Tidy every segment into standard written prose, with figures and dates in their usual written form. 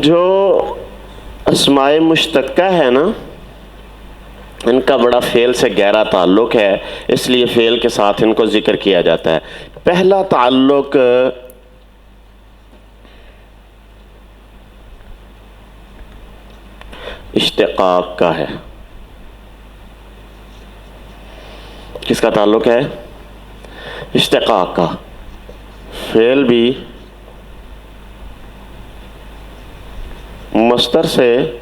جو اسماء مشتقہ ہے نا، ان کا بڑا فعل سے گہرا تعلق ہے، اس لیے فعل کے ساتھ ان کو ذکر کیا جاتا ہے۔ پہلا تعلق اشتقاق کا ہے۔ کس کا تعلق ہے؟ اشتقاق کا۔ فعل بھی مصدر سے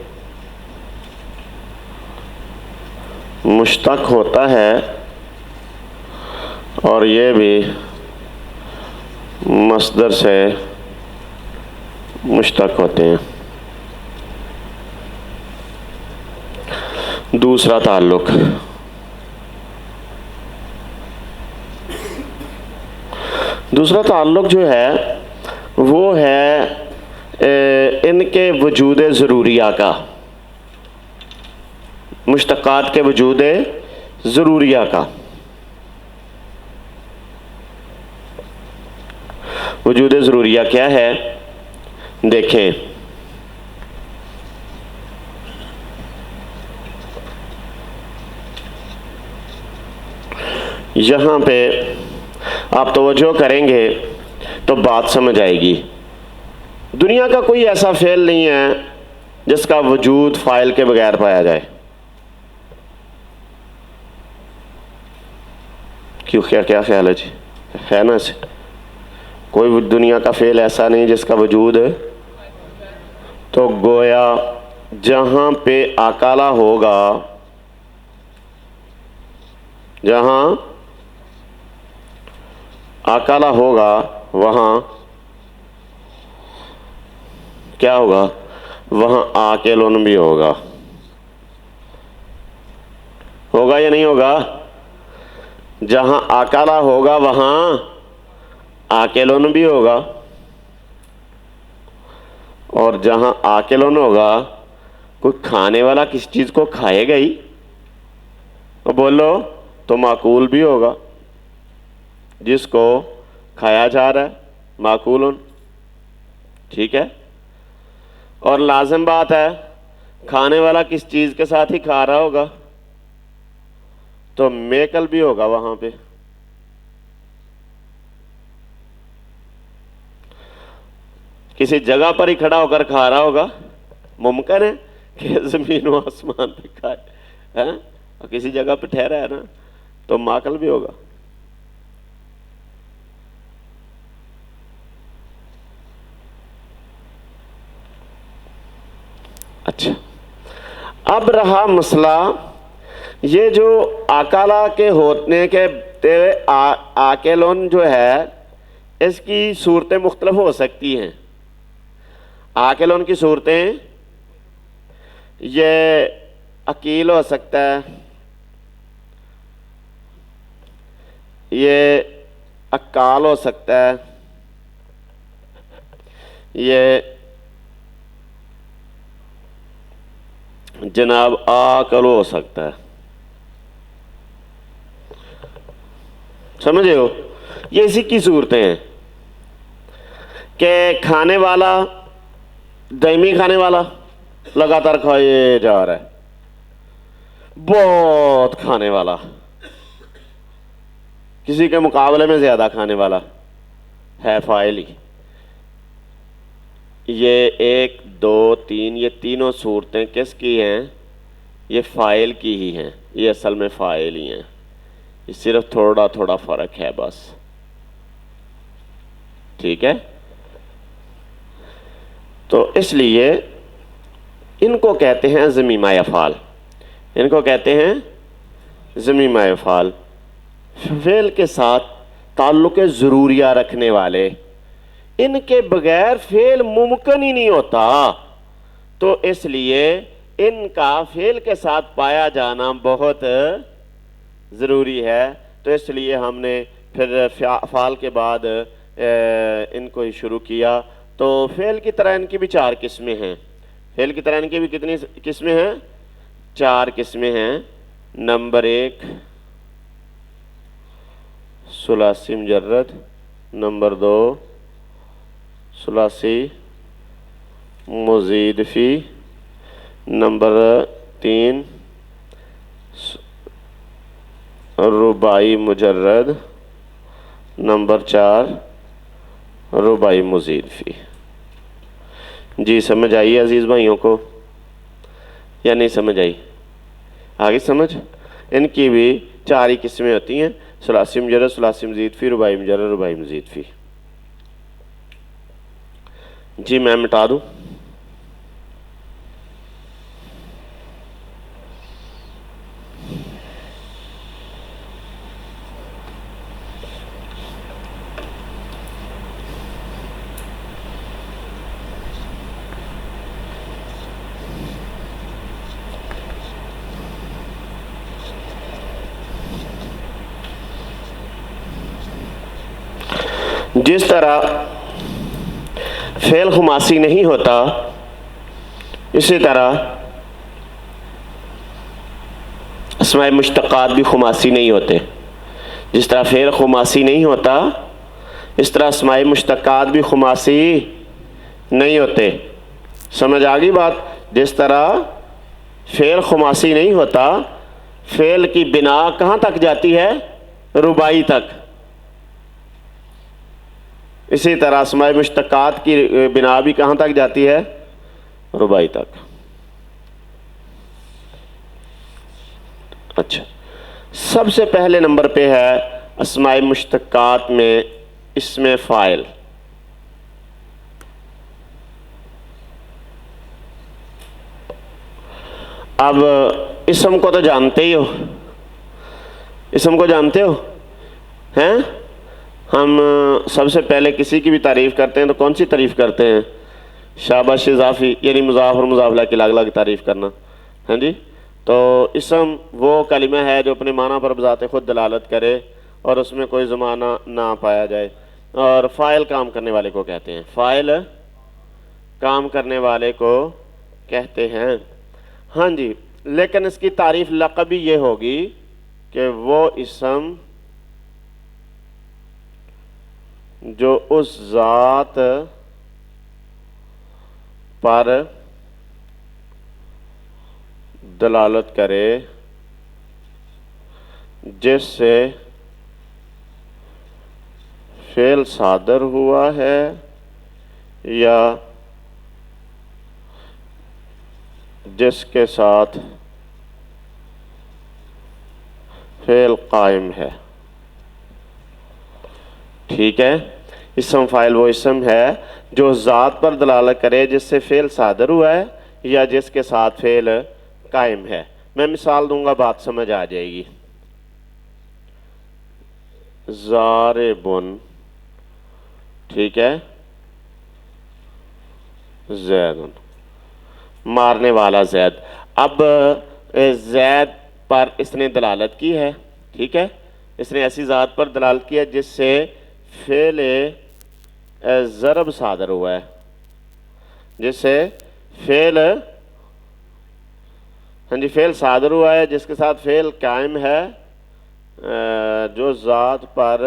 مشتق ہوتا ہے اور یہ بھی مصدر سے مشتق ہوتے ہیں۔ دوسرا تعلق جو ہے وہ ہے ان کے وجود ضروریہ کا، مشتقات کے وجود ضروریہ کا۔ وجود ضروریہ کیا ہے؟ دیکھیں، یہاں پہ آپ توجہ کریں گے تو بات سمجھ آئے گی۔ دنیا کا کوئی ایسا فعل نہیں ہے جس کا وجود فاعل کے بغیر پایا جائے۔ کیوں، کیا خیال ہے جی؟ ہے نا اسے کوئی دنیا کا فعل ایسا نہیں جس کا وجود ہے؟ تو گویا جہاں پہ اکالا ہوگا، جہاں اکالا ہوگا وہاں کیا ہوگا؟ وہاں عاقلٌ بھی ہوگا۔ ہوگا یا نہیں ہوگا؟ جہاں اکالا ہوگا وہاں عاقلٌ بھی ہوگا، اور جہاں عاقلٌ ہوگا کوئی کھانے والا کس چیز کو کھائے گا ہی، بولو تو معقول بھی ہوگا، جس کو کھایا جا رہا ہے معقولٌ، ٹھیک ہے؟ اور لازم بات ہے کھانے والا کس چیز کے ساتھ ہی کھا رہا ہوگا، تو میکل بھی ہوگا وہاں پہ۔ کسی جگہ پر ہی کھڑا ہو کر کھا رہا ہوگا، ممکن ہے کہ زمین و آسمان پہ کھائے، اور کسی جگہ پہ ٹھہرا ہے نا، تو ماکل بھی ہوگا۔ اچھا، اب رہا مسئلہ یہ جو اکالا کے ہونے کے عاقلٌ جو ہے، اس کی صورتیں مختلف ہو سکتی ہیں۔ عاقلٌ کی صورتیں، یہ عقیل ہو سکتا ہے، یہ عقال ہو سکتا ہے، یہ جناب عاقل ہو سکتا ہے۔ سمجھے ہو؟ یہ اسی کی صورتیں ہیں کہ کھانے والا، دائمی کھانے والا لگاتار کھائے جا رہا ہے، بہت کھانے والا، کسی کے مقابلے میں زیادہ کھانے والا ہے فاعل ہی۔ یہ 1 2 3 یہ تینوں صورتیں کس کی ہیں؟ یہ فاعل کی ہی ہیں، یہ اصل میں فاعل ہی ہیں، یہ صرف تھوڑا تھوڑا فرق ہے بس، ٹھیک ہے؟ تو اس لیے ان کو کہتے ہیں ضمیمہ افعال، ان کو کہتے ہیں ضمیمہ افعال، فعل کے ساتھ تعلق ضروریہ رکھنے والے، ان کے بغیر فعل ممکن ہی نہیں ہوتا، تو اس لیے ان کا فعل کے ساتھ پایا جانا بہت ضروری ہے۔ تو اس لیے ہم نے پھر افعال کے بعد ان کو ہی شروع کیا۔ تو فعل کی طرح ان کی بھی 4 قسمیں ہیں، فعل کی طرح ان کی بھی کتنی قسمیں ہیں؟ 4 قسمیں ہیں۔ نمبر 1 ثلاثی مجرد، نمبر 2 ثلاثی مزید فی، نمبر 3 رباعی مجرد، نمبر 4 رباعی مزید فی۔ جی سمجھ آئیے عزیز بھائیوں کو یا نہیں سمجھ آئی؟ آگے سمجھ؟ ان کی بھی 4 ہی قسمیں ہوتی ہیں، ثلاثی مجرد، ثلاثی مزید فی، رباعی مجرد، رباعی مزید فی۔ جی میں مٹا دوں؟ جس طرح فعل خماسی نہیں ہوتا، اسی طرح اسماء مشتقات بھی خماسی نہیں ہوتے۔ جس طرح فعل خماسی نہیں ہوتا، اس طرح اسماء مشتقات بھی خماسی نہیں ہوتے۔ سمجھ آ گئی بات؟ جس طرح فعل خماسی نہیں ہوتا، فعل کی بنا کہاں تک جاتی ہے؟ رباعی تک۔ اسی طرح اسماء مشتقات کی بنا بھی کہاں تک جاتی ہے؟ رباعی تک۔ اچھا، سب سے پہلے نمبر پہ ہے اسماء مشتقات میں اسم فاعل۔ اب اسم کو تو جانتے ہی ہو، اسم کو جانتے ہو ہیں؟ ہم سب سے پہلے کسی کی بھی تعریف کرتے ہیں تو کون سی تعریف کرتے ہیں؟ شاباش اضافی، یعنی مضاف اور مضاف الیہ کی الگ الگ تعریف کرنا، ہاں جی۔ تو اسم وہ کلمہ ہے جو اپنے معنی پر بذات خود دلالت کرے اور اس میں کوئی زمانہ نہ پایا جائے، اور فاعل کام کرنے والے کو کہتے ہیں، فاعل کام کرنے والے کو کہتے ہیں، ہاں جی۔ لیکن اس کی تعریف لقبی یہ ہوگی کہ وہ اسم جو اس ذات پر دلالت کرے جس سے فعل صادر ہوا ہے یا جس کے ساتھ فعل قائم ہے، ٹھیک ہے؟ اسم فاعل وہ اسم ہے جو ذات پر دلالت کرے جس سے فعل صادر ہوا ہے یا جس کے ساتھ فعل قائم ہے۔ میں مثال دوں گا، بات سمجھ آ جائے گی۔ ضاربن، ٹھیک ہے، زیدن، مارنے والا زید۔ اب زید پر اس نے دلالت کی ہے، ٹھیک ہے، اس نے ایسی ذات پر دلالت کی ہے جس سے فعل ضرب صادر ہوا ہے، جس سے فعل، ہاں جی، فعل صادر ہوا ہے جس کے ساتھ فعل قائم ہے، جو ذات پر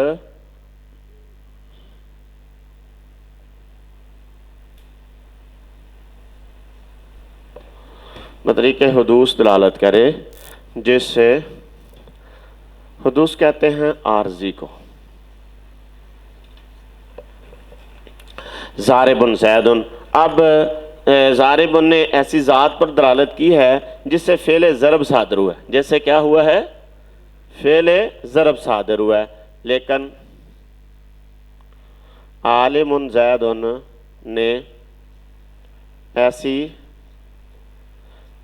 بطریق حدوث دلالت کرے، جس سے حدوث کہتے ہیں عارضی کو. ضاربن زیدن، اب ضاربن نے ایسی ذات پر دلالت کی ہے جس سے فعل ضرب صادر ہوا ہے. جیسے کیا ہوا ہے؟ فعل ضرب صادر ہوا ہے. لیکن عالم زیدن نے ایسی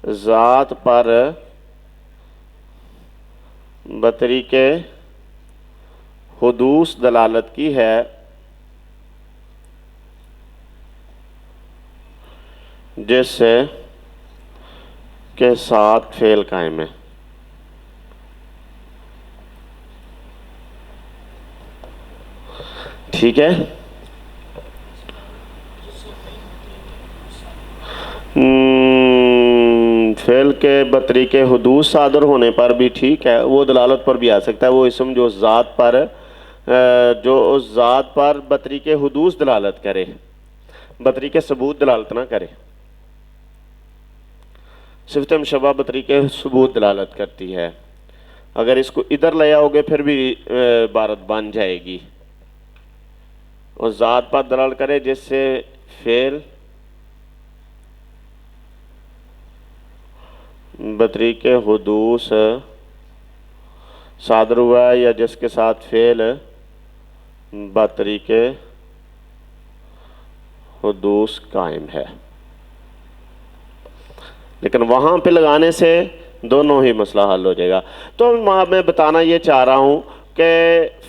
ذات پر بطریق حدوث دلالت کی ہے جس سے کے ساتھ فعل قائم ہے. ٹھیک ہے؟ فعل کے بطریق حدوث صادر ہونے پر بھی ٹھیک ہے، وہ دلالت پر بھی آ سکتا ہے. وہ اسم جو اس ذات پر بطریق حدوث دلالت کرے، بطریق ثبوت دلالت نہ کرے. صفت مشبہ بطریق ثبوت دلالت کرتی ہے. اگر اس کو ادھر لے آؤ گے پھر بھی عبارت بن جائے گی. اس ذات پر دلالت کرے جس سے فعل بطریق حدوث صادر ہوا ہے یا جس کے ساتھ فعل بطریق حدوث قائم ہے. لیکن وہاں پہ لگانے سے دونوں ہی مسئلہ حل ہو جائے گا. تو میں بتانا یہ چاہ رہا ہوں کہ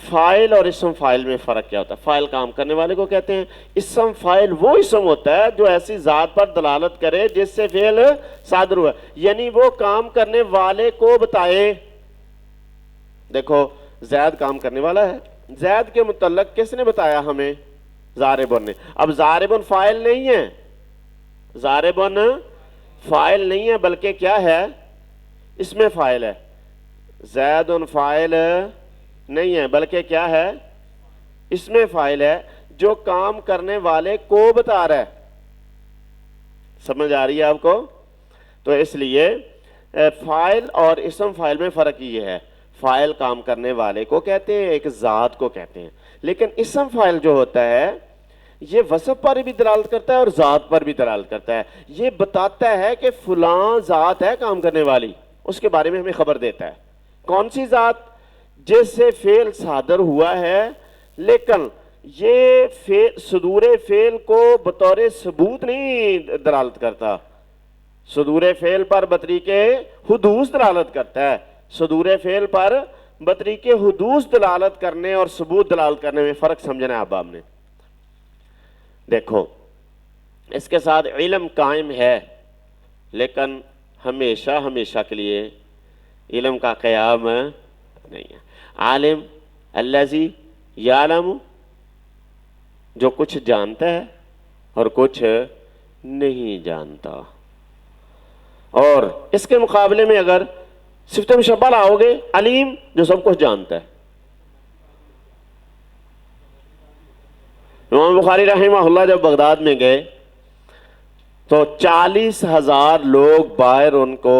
فاعل اور اسم فاعل میں فرق کیا ہوتا ہے. فاعل کام کرنے والے کو کہتے ہیں. اسم فاعل وہ اسم ہوتا ہے جو ایسی ذات پر دلالت کرے جس سے فعل صادر ہوا ہے، یعنی وہ کام کرنے والے کو بتائے. دیکھو زید کام کرنے والا ہے، زید کے متعلق کس نے بتایا ہمیں؟ ضاربن نے. اب ضاربن فاعل نہیں ہے، ضاربن فاعل نہیں ہے بلکہ کیا ہے؟ اس میں فاعل ہے. زید فاعل نہیں ہے بلکہ کیا ہے؟ اس میں فاعل ہے جو کام کرنے والے کو بتا رہا ہے. سمجھ آ رہی ہے آپ کو؟ تو اس لیے فاعل اور اسم فاعل میں فرق یہ ہے. فاعل کام کرنے والے کو کہتے ہیں، ایک ذات کو کہتے ہیں. لیکن اسم فاعل جو ہوتا ہے یہ وصف پر بھی دلالت کرتا ہے اور ذات پر بھی دلالت کرتا ہے. یہ بتاتا ہے کہ فلاں ذات ہے کام کرنے والی، اس کے بارے میں ہمیں خبر دیتا ہے. کون سی ذات؟ جس سے فعل صادر ہوا ہے، لیکن یہ صدور فعل کو بطور ثبوت نہیں دلالت کرتا. صدور فعل پر بطریق حدوث دلالت کرتا ہے. صدور فعل پر بطریق حدوث دلالت کرنے اور ثبوت دلالت کرنے میں فرق سمجھنا ہے اب نے. دیکھو اس کے ساتھ علم قائم ہے لیکن ہمیشہ کے لیے علم کا قیام نہیں ہے. عالم الذی یعلم، جو کچھ جانتا ہے اور کچھ نہیں جانتا. اور اس کے مقابلے میں اگر صفت مشبہ لاؤ گے، علیم جو سب کچھ جانتا ہے. امام بخاری رحمہ اللہ جب بغداد میں گئے تو 40,000 لوگ باہر ان کو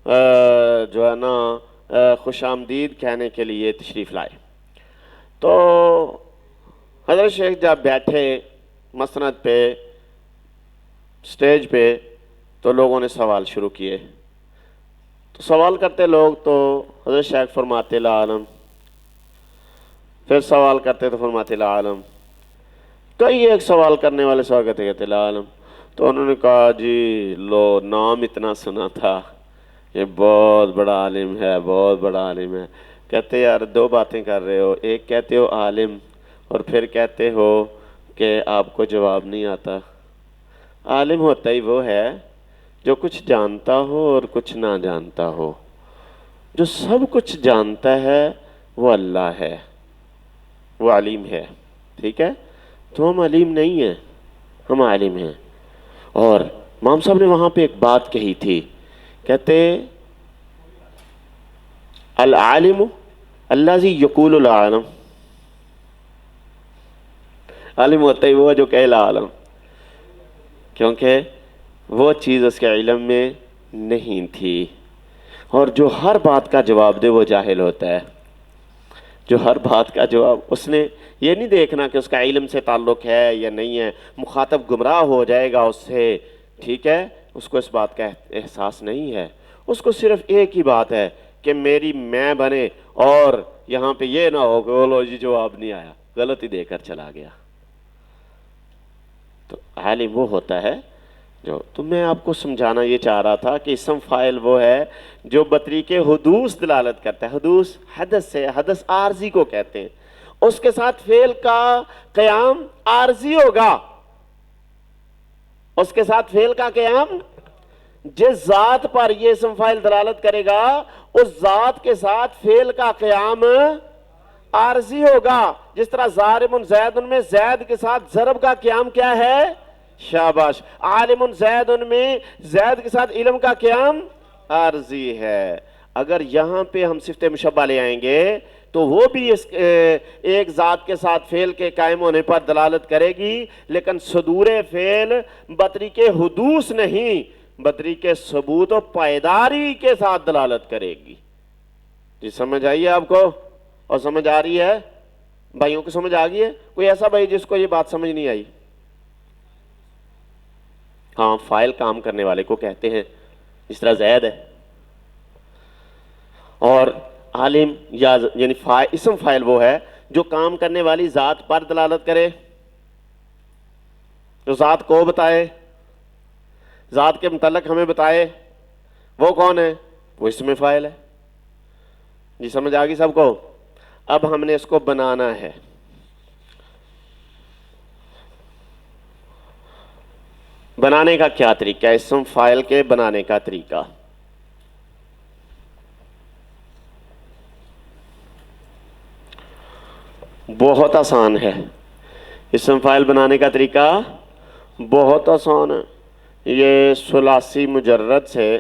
جو ہے نا خوش آمدید کہنے کے لیے تشریف لائے. تو حضرت شیخ جب بیٹھے مسند پہ سٹیج پہ تو لوگوں نے سوال شروع کیے. تو سوال کرتے لوگ تو حضرت شیخ فرماتے لا عالم، پھر سوال کرتے تو فرماتے لا عالم. کئی ایک سوال کرنے والے سوال کہتے لا عالم. تو انہوں نے کہا جی لو نام اتنا سنا تھا، یہ بہت بڑا عالم ہے، بہت بڑا عالم ہے. کہتے یار دو باتیں کر رہے ہو، ایک کہتے ہو عالم اور پھر کہتے ہو کہ آپ کو جواب نہیں آتا. عالم ہوتا ہی وہ ہے جو کچھ جانتا ہو اور کچھ نہ جانتا ہو. جو سب کچھ جانتا ہے وہ اللہ ہے، وہ علیم ہے. ٹھیک ہے؟ تو ہم علیم نہیں ہیں، ہم عالم ہیں. اور امام صاحب نے وہاں پہ ایک بات کہی تھی، کہتے العالم الذی یقول العالم. عالم ہوتا ہی وہ جو کہے لا عالم، کیونکہ وہ چیز اس کے علم میں نہیں تھی. اور جو ہر بات کا جواب دے وہ جاہل ہوتا ہے. جو ہر بات کا جواب، اس نے یہ نہیں دیکھنا کہ اس کا علم سے تعلق ہے یا نہیں ہے، مخاطب گمراہ ہو جائے گا اس سے، ٹھیک ہے، اس کو اس بات کا احساس نہیں ہے. اس کو صرف ایک ہی بات ہے کہ میری میں بنے اور یہاں پہ یہ نہ ہو کہ وہ لو جی جواب نہیں آیا، غلطی دے کر چلا گیا. تو عالم وہ ہوتا ہے جو، تو میں آپ کو سمجھانا یہ چاہ رہا تھا کہ اسم فاعل وہ ہے جو بطریق حدوث دلالت کرتا ہے. حدوث حدث سے، حدث عارضی کو کہتے ہیں. اس کے ساتھ فعل کا قیام عارضی ہوگا، اس کے ساتھ فعل کا قیام جس ذات پر یہ اسم فاعل دلالت کرے گا اس ذات کے ساتھ فعل کا قیام عارضی ہوگا. جس طرح ضارب زید میں زید کے ساتھ ضرب کا قیام کیا ہے؟ شاباش. عالم زید میں زید کے ساتھ علم کا قیام عارضی ہے. اگر یہاں پہ ہم صفت مشبہ لے آئیں گے تو وہ بھی اس ایک ذات کے ساتھ فعل کے قائم ہونے پر دلالت کرے گی، لیکن صدور فعل بطریق حدوث نہیں، بطریق ثبوت و پائیداری کے ساتھ دلالت کرے گی. جی سمجھ آئیے آپ کو؟ اور سمجھ آ رہی ہے بھائیوں کو؟ سمجھ آ گئی ہے؟ کوئی ایسا بھائی جس کو یہ بات سمجھ نہیں آئی؟ ہاں، فاعل کام کرنے والے کو کہتے ہیں، اس طرح زید ہے. اور عالم یا یعنی اسم فاعل وہ ہے جو کام کرنے والی ذات پر دلالت کرے، جو ذات کو بتائے، ذات کے متعلق ہمیں بتائے. وہ کون ہے؟ وہ اسم فاعل ہے. جی سمجھ آ گئی سب کو؟ اب ہم نے اس کو بنانا ہے. بنانے کا کیا طریقہ ہے؟ اسم فاعل کے بنانے کا طریقہ بہت آسان ہے. اسم فاعل بنانے کا طریقہ بہت آسان ہے. یہ ثلاثی مجرد سے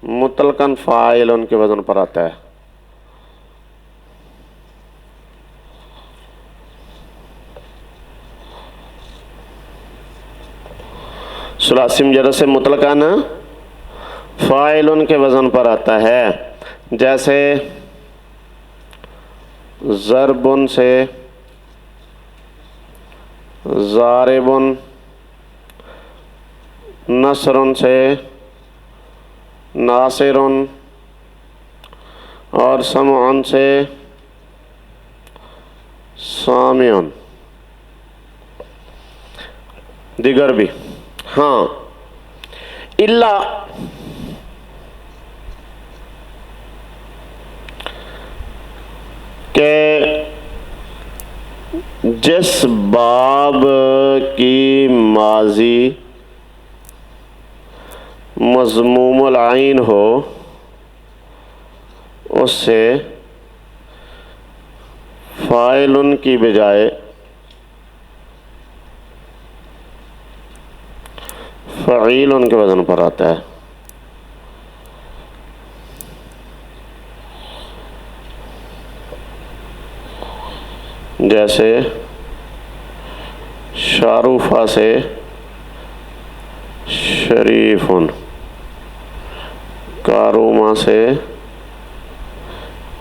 مطلقاً فاعل ان کے وزن پر آتا ہے. ثلاثی مجرد سے مطلقاً فاعل ان کے وزن پر آتا ہے. جیسے ضرب سے ضارب، نصر سے ناصر، اور سمع سے سامع. دیگر بھی ہاں، الا کہ جس باب کی ماضی مضموم العین ہو اس سے فاعل کی بجائے فعیل کے وزن پر آتا ہے. جیسے شاروفہ سے شریف، کاروما سے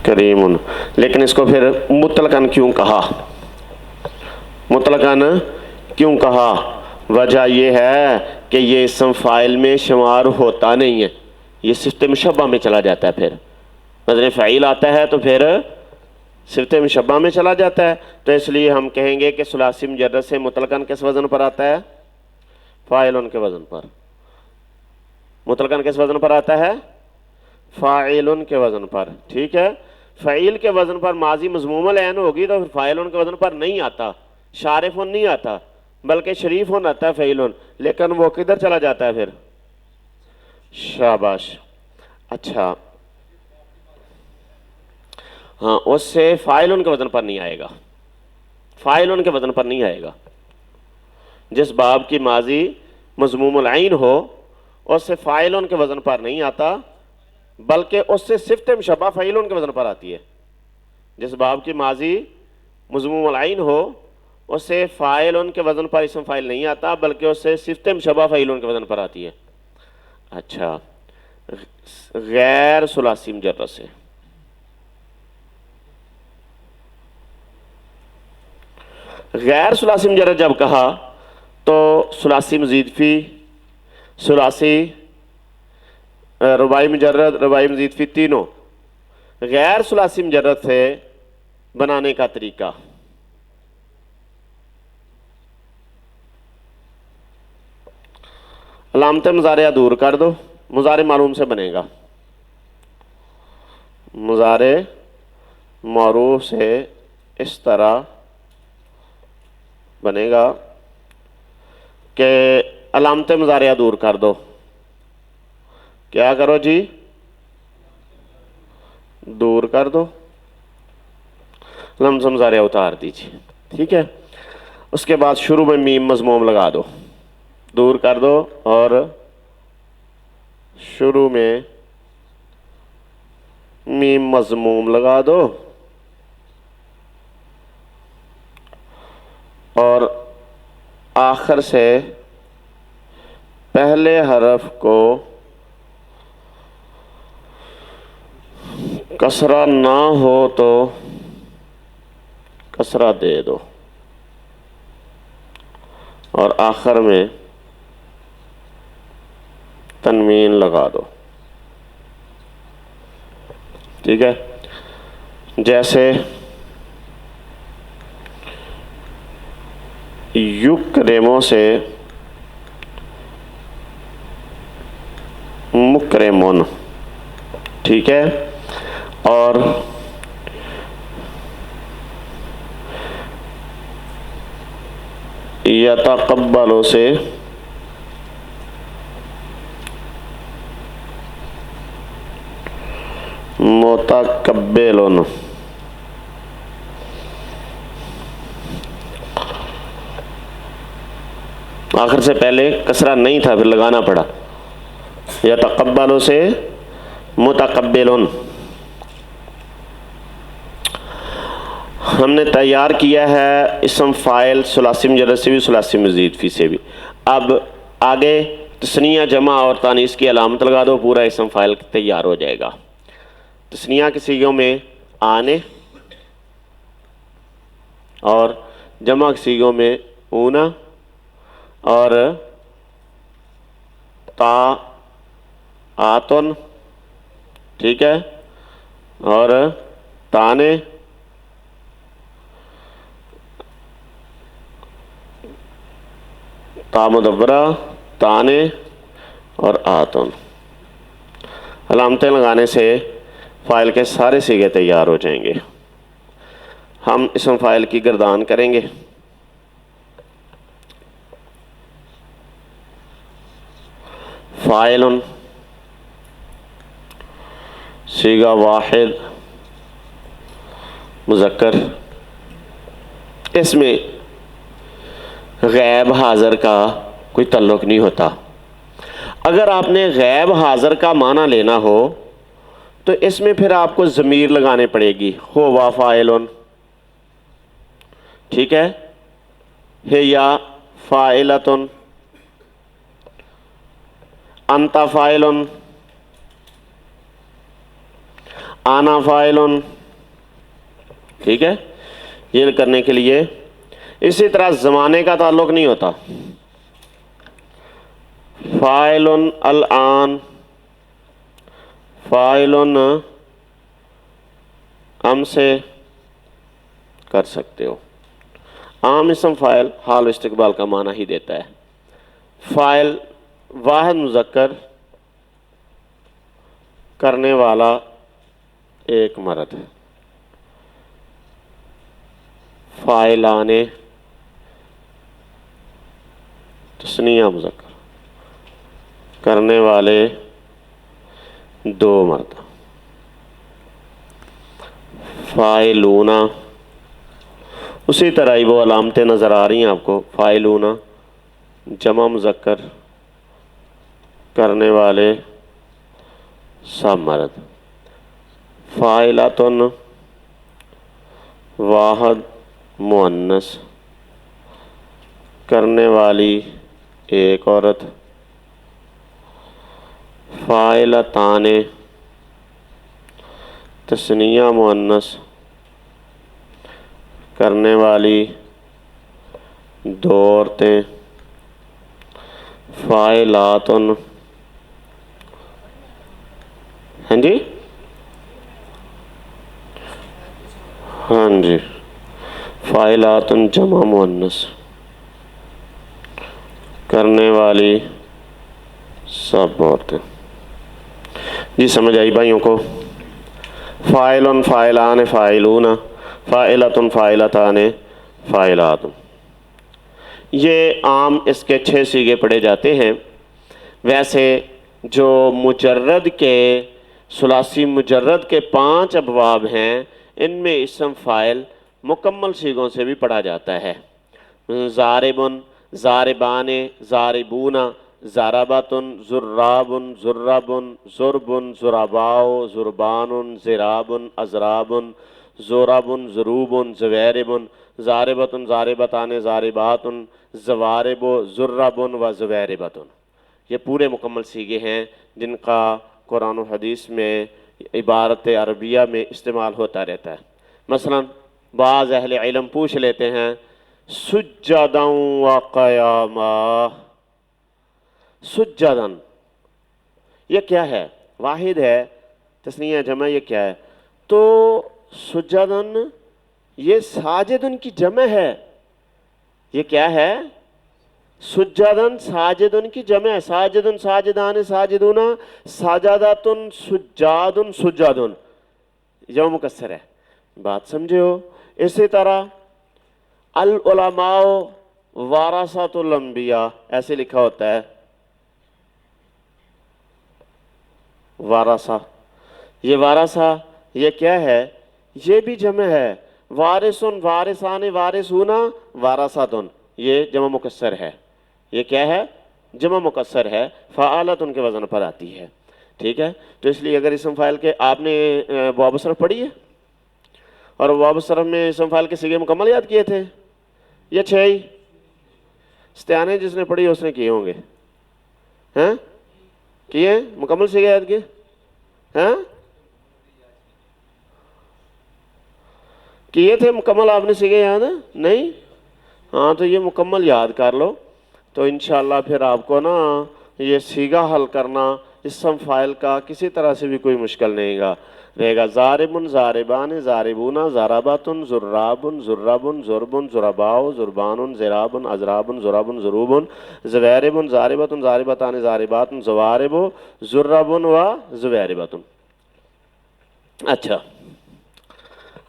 کریم. لیکن اس کو پھر مطلقاً کیوں کہا؟ مطلقاً کیوں کہا؟ وجہ یہ ہے کہ یہ اسم فاعل میں شمار ہوتا نہیں ہے، یہ صفت مشبہ میں چلا جاتا ہے. پھر وزن فعیل آتا ہے تو پھر صفت مشبہ میں چلا جاتا ہے. تو اس لیے ہم کہیں گے کہ ثلاثی مجرد سے مطلقاً کس وزن پر آتا ہے؟ فاعل کے وزن پر. مطلقاً کس وزن پر آتا ہے؟ فاعل کے وزن پر. ٹھیک ہے. فعیل کے وزن پر ماضی مضموم العین ہوگی تو پھر فاعل کے وزن پر نہیں آتا، شارف نہیں آتا، بلکہ شریف آتا ہے فعیل. لیکن وہ کدھر چلا جاتا ہے پھر؟ شاباش. اچھا ہاں، اس سے فاعل کے وزن پر نہیں آئے گا، فاعل کے وزن پر نہیں آئے گا. جس باب کی ماضی مضموم العین ہو اس سے فاعل کے وزن پر نہیں آتا، بلکہ اس سے صفت مشبہ فعیل کے وزن پر آتی ہے. جس باب کی ماضی مضموم العین ہو اسے فاعلن کے وزن پر اسم فاعل نہیں آتا، بلکہ اسے صفت مشبہ فاعلن کے وزن پر آتی ہے۔ اچھا، غیر ثلاثی مجرد سے، غیر ثلاثی مجرد جب کہا تو ثلاثی مزید فی، ثلاثی، رباعی مجرد، رباعی مزید فی، تینوں غیر ثلاثی مجرد سے بنانے کا طریقہ۔ علامت مضارعہ دور کر دو، مضارع معلوم سے بنے گا، مضارع معروف سے اس طرح بنے گا کہ علامت مضارعہ دور کر دو۔ کیا کرو جی؟ دور کر دو، علامت مضارعہ اتار دیجیے، ٹھیک ہے۔ اس کے بعد شروع میں میم مضموم لگا دو، دور کر دو اور شروع میں میم مضموم لگا دو، اور آخر سے پہلے حرف کو کسرہ نہ ہو تو کسرہ دے دو، اور آخر میں تنوین لگا دو، ٹھیک ہے۔ جیسے یکرموں سے مکرمون، ٹھیک ہے، اور یتقبلوں سے متقبلون، آخر سے پہلے کسرہ نہیں تھا پھر لگانا پڑا، یتقبلوں سے متقبلون۔ ہم نے تیار کیا ہے اسم فاعل ثلاثی مجرد سے بھی، ثلاثی مزید فی سے بھی۔ اب آگے تثنیہ، جمع اور تانیث کی علامت لگا دو، پورا اسم فاعل تیار ہو جائے گا۔ تثنیہ کے صیغوں میں آنے، اور جمع کے صیغوں میں اونا اور تا آتن، ٹھیک ہے، اور تانے، تا مدبرہ، تانے اور آتن۔ علامتیں لگانے سے فاعل کے سارے صیغے تیار ہو جائیں گے۔ ہم اسم فاعل کی گردان کریں گے۔ فاعل صیغہ واحد مذکر، اس میں غیب حاضر کا کوئی تعلق نہیں ہوتا۔ اگر آپ نے غیب حاضر کا معنی لینا ہو تو اس میں پھر آپ کو ضمیر لگانے پڑے گی، ہوا فاعلن، ٹھیک ہے، ہیا فاعلتن، انت فاعلن، آنا فاعلن، ٹھیک ہے۔ یہ کرنے کے لیے اسی طرح زمانے کا تعلق نہیں ہوتا، فاعلن الآن، فاعلن ام سے کر سکتے ہو۔ عام اسم فاعل حال و استقبال کا معنی ہی دیتا ہے۔ فاعل واحد مذکر، کرنے والا ایک مرد، فاعلانے تثنیہ مذکر، کرنے والے دو مرد، فاعلون، اسی طرح ہی وہ علامتیں نظر آ رہی ہیں آپ کو، فاعلون جمع مذکر، کرنے والے سب مرد، فاعلاتن واحد مؤنث، کرنے والی ایک عورت، فاعلتان تثنیہ مؤنث، کرنے والی دو عورتیں، فاعلات، ہاں جی ہاں جی فاعلات جمع مؤنث، کرنے والی سب عورتیں. جی سمجھ آئی بھائیوں کو؟ فاعل فاعلان فاعلون، فاعلۃ فاعلتان فاعلات. یہ عام اس کے 6 صیغے پڑھے جاتے ہیں. ویسے جو مجرد کے ثلاثی مجرد کے 5 ابواب ہیں، ان میں اسم فاعل مکمل صیغوں سے بھی پڑھا جاتا ہے. ضارب، ضاربان، ضاربون، ضربۃ، ضراب، ضرب، ضرب، ضرباء، ضربان، ضراب، اضراب، ضرب، ضروب، زوارب، ضاربۃ، ضاربتان، ضاربات، زوارب، ضرب و زواربۃ. یہ پورے مکمل صیغے ہیں جن کا قرآن و حدیث میں عبارت عربیہ میں استعمال ہوتا رہتا ہے. مثلا بعض اہل علم پوچھ لیتے ہیں سجداً و قیاما، سجداً یہ کیا ہے؟ واحد ہے، تثنیہ جمع، یہ کیا ہے؟ تو سجداً یہ ساجدن کی جمع ہے. یہ کیا ہے؟ سجداً ساجدن کی جمع ہے. ساجدن، ساجدان، ساجدون، ساجدات، سجاد، سجادن، جمع مکسر ہے. بات سمجھے ہو؟ اسی طرح العلماء ورثۃ الانبیاء ایسے لکھا ہوتا ہے، وارثہ. یہ وارثہ یہ کیا ہے؟ یہ بھی جمع ہے. وارثن، وارثان، وارثون، وارثاتن، یہ جمع مکسر ہے. یہ کیا ہے؟ جمع مکسر ہے. فعالت ان کے وزن پر آتی ہے. ٹھیک ہے؟ تو اس لیے اگر اسم فاعل کے آپ نے ابواب صرف پڑھی ہے اور ابواب صرف میں اسم فاعل کے صیغے مکمل یاد کیے تھے، یہ 6 ہی استعانے جس نے پڑھی اس نے کیے ہوں گے. ہاں کیے؟ مکمل صیغے یاد کیے؟ ہاں کیے تھے مکمل؟ آپ نے صیغے یاد ہے؟ نہیں؟ ہاں تو یہ مکمل یاد کر لو تو انشاءاللہ پھر آپ کو نا یہ صیغہ حل کرنا اسم فاعل کا کسی طرح سے بھی کوئی مشکل نہیں گا رہے گا. ضارب، ضاربان، ضاربون، ضربات، ضراب، ضرب، ضرب، ضرباء، ضربان، ضراب، اضراب، ضرب، ضروب، زوارب، ضاربۃ، ضاربتان، ضاربات، زوارب، ضرب و زواربۃ. اچھا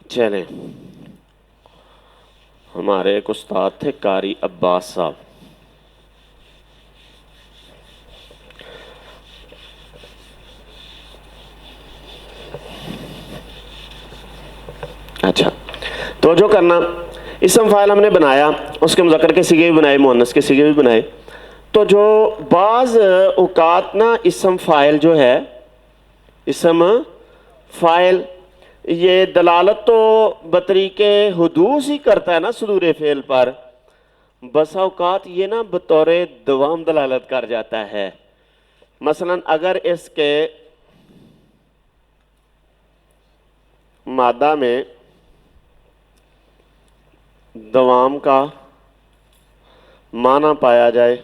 چلیں، ہمارے ایک استاد تھے قاری عباس صاحب، اچھا توجہ کرنا. اسم فاعل ہم نے بنایا، اس کے مذکر کے صیغے بھی بنائے، مؤنث کے صیغے بھی بنائے. تو جو بعض اوقات نا اسم فاعل جو ہے، اسم فاعل یہ دلالت تو بطریق حدوث ہی کرتا ہے نا صدور فعل پر، بسا اوقات یہ نا بطور دوام دلالت کر جاتا ہے. مثلا اگر اس کے مادہ میں دوام کا معنی پایا جائے،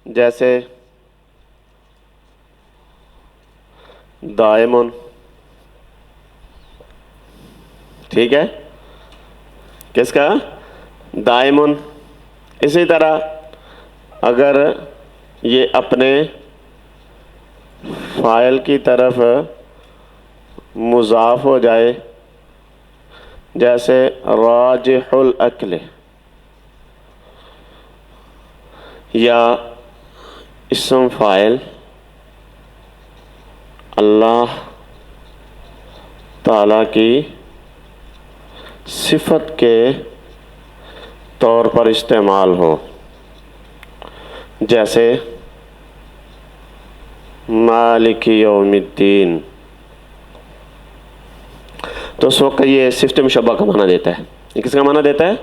جیسے دائمن، ٹھیک ہے، کس کا؟ دائمن. اسی طرح اگر یہ اپنے فاعل کی طرف مضاف ہو جائے، جیسے راجح الاکل، یا اسم فاعل اللہ تعالیٰ کی صفت کے طور پر استعمال ہو، جیسے مالک یوم الدین، تو اس وقت یہ صفت مشبہ کا معنی دیتا ہے. یہ کس کا معنی دیتا ہے؟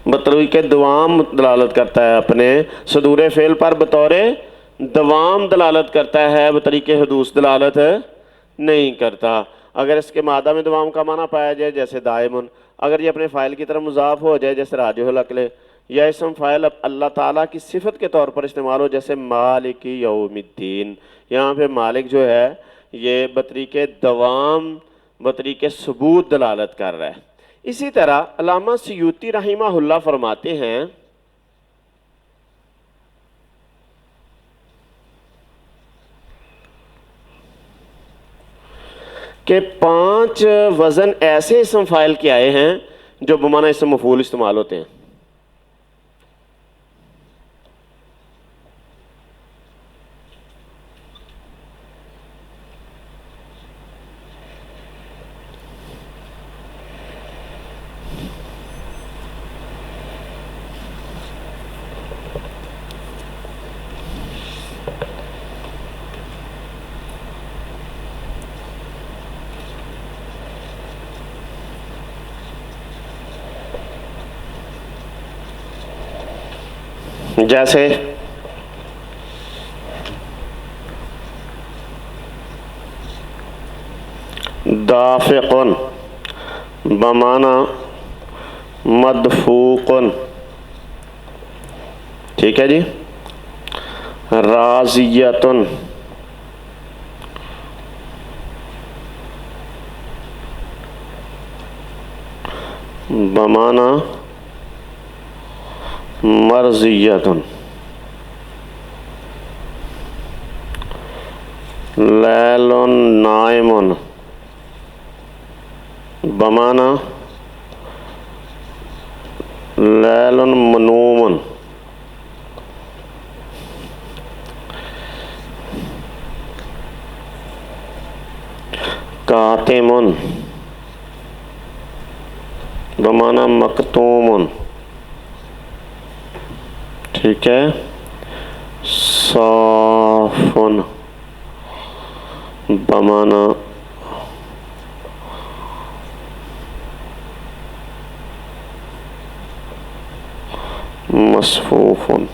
بطریق دوام دلالت کرتا ہے، اپنے صدور فعل پر بطور دوام دلالت کرتا ہے، بطریق حدوث دلالت نہیں کرتا۔ اگر اس کے مادہ میں دوام کا معنی پایا جائے جیسے دائمن، اگر یہ اپنے فاعل کی طرف مضاف ہو جائے جیسے راجح العقل، یا اسم فاعل اللہ تعالیٰ کی صفت کے طور پر استعمال ہو جیسے مالک یوم الدین، یہاں پہ مالک جو ہے یہ بطریق دوام، بطریق ثبوت دلالت کر رہا ہے۔ اسی طرح علامہ سیوطی رحمہ اللہ فرماتے ہیں کہ 5 وزن ایسے اسم فاعل کے آئے ہیں جو بمعنی اسم مفعول استعمال ہوتے ہیں۔ جیسے دافقن بمعنی مدفوقن، ٹھیک ہے جی، راضیتن بمعنی مرضیتن، لیل نائمن بمعنی لیل منومن، کاتمن بمعنی مکتومن، ٹھیک ہے، صافن بمعنی مصفوفن،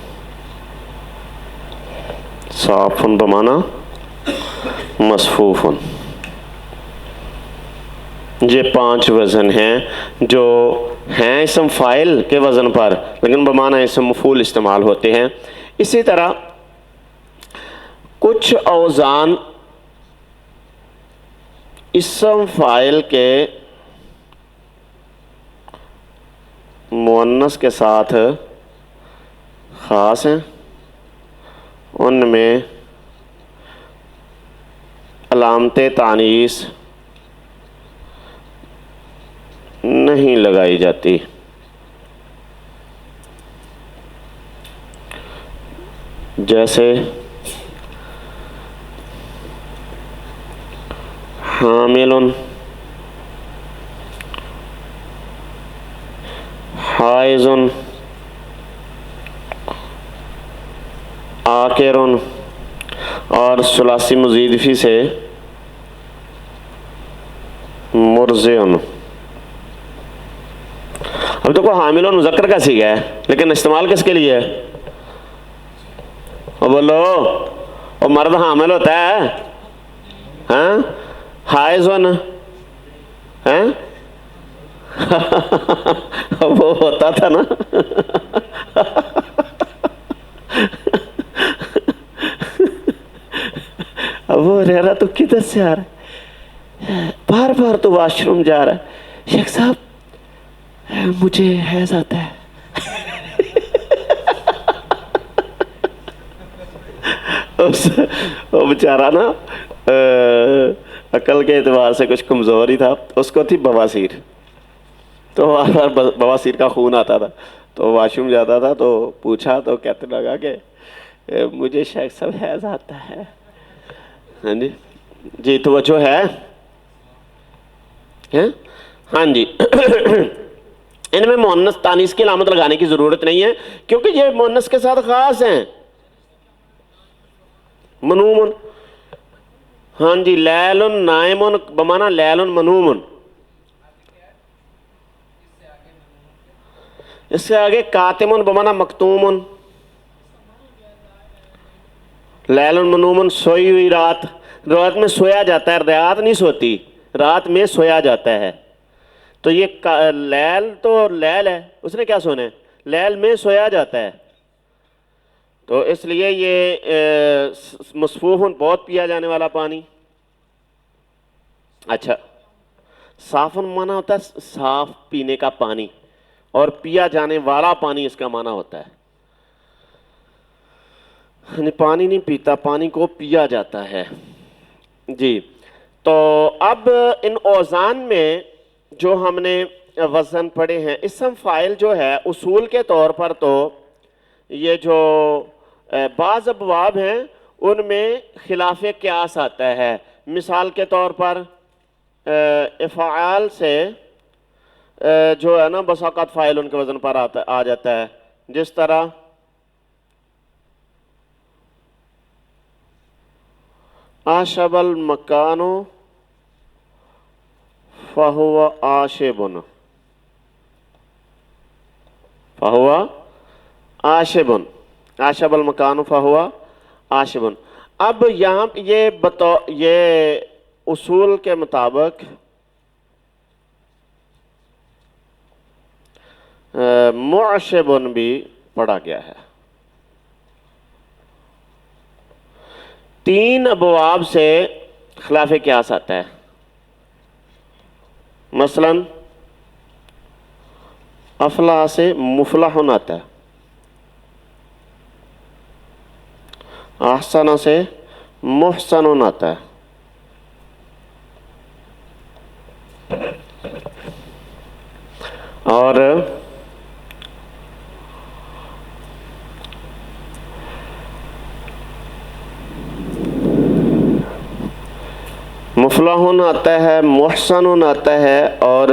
صافن بمعنی مصفوفن۔ یہ 5 وزن ہیں جو ہیں اسم فاعل کے وزن پر لیکن بمعنی اسم مفعول استعمال ہوتے ہیں۔ اسی طرح کچھ اوزان اسم فاعل کے مؤنث کے ساتھ خاص ہیں، ان میں علامت تانیث نہیں لگائی جاتی، جیسے حامل، حائض، عاقر اور ثلاثی مزید فی سے مرضع۔ اب دیکھو حامل مذکر کا صیغہ ہے لیکن استعمال کس کے لیے ہے؟ بولو، وہ مرد حامل ہوتا ہے، ہاں، حائض ہاں وہ ہوتا تھا نا ابو ہریرہ تو کدھر سے آ رہا ہے، بار بار تو واش روم جا رہا ہے، شیخ صاحب مجھے حیض آتا ہے۔ وہ بیچارہ نا عقل کے اعتبار سے کچھ کمزور ہی تھا، اس کو تھی بواسیر، تو بار بار بواسیر کا خون آتا تھا، تو واش روم جاتا تھا تو پوچھا تو کہتے لگا کہ مجھے شیخ صاحب حیض آتا ہے۔ ہاں جی جی توجہ ہے، ہاں جی ان میں مؤنث تانیث کی علامت لگانے کی ضرورت نہیں ہے کیونکہ یہ مؤنث کے ساتھ خاص ہیں۔ منومن، ہاں جی، لیل نائمن بمعنی لیل منومن، اس سے آگے کاتمن بمانا مکتومن، لیلن منومن سوئی ہوئی رات، رات میں سویا جاتا ہے، رات نہیں سوتی، رات میں سویا جاتا ہے. تو یہ لیل تو لیل ہے، اس نے کیا سونا ہے؟ لیل میں سویا جاتا ہے. تو اس لیے یہ مصفوفن بہت پیا جانے والا پانی. اچھا، صافن مانا ہوتا ہے صاف پینے کا پانی، اور پیا جانے والا پانی اس کا مانا ہوتا ہے. یعنی پانی نہیں پیتا، پانی کو پیا جاتا ہے. جی، تو اب ان اوزان میں جو ہم نے وزن پڑھے ہیں، اسم فاعل جو ہے اصول کے طور پر تو یہ جو بعض ابواب ہیں ان میں خلاف قیاس آتا ہے. مثال کے طور پر افعال سے جو ہے نا بسا اوقات فاعل ان کے وزن پر آ جاتا ہے، جس طرح آشب المکان فہو آشبن، فہو آشبن، آشب المکان فہو آشبن. اب یہاں یہ اصول کے مطابق معشبن بھی پڑھا گیا ہے. 3 ابواب سے خلاف قیاس آتا ہے. مثلا افلاح سے مفلحن آتا ہے، احسن سے محسن آتا ہے، اور مفلحن آتا ہے، محسن آتا ہے، اور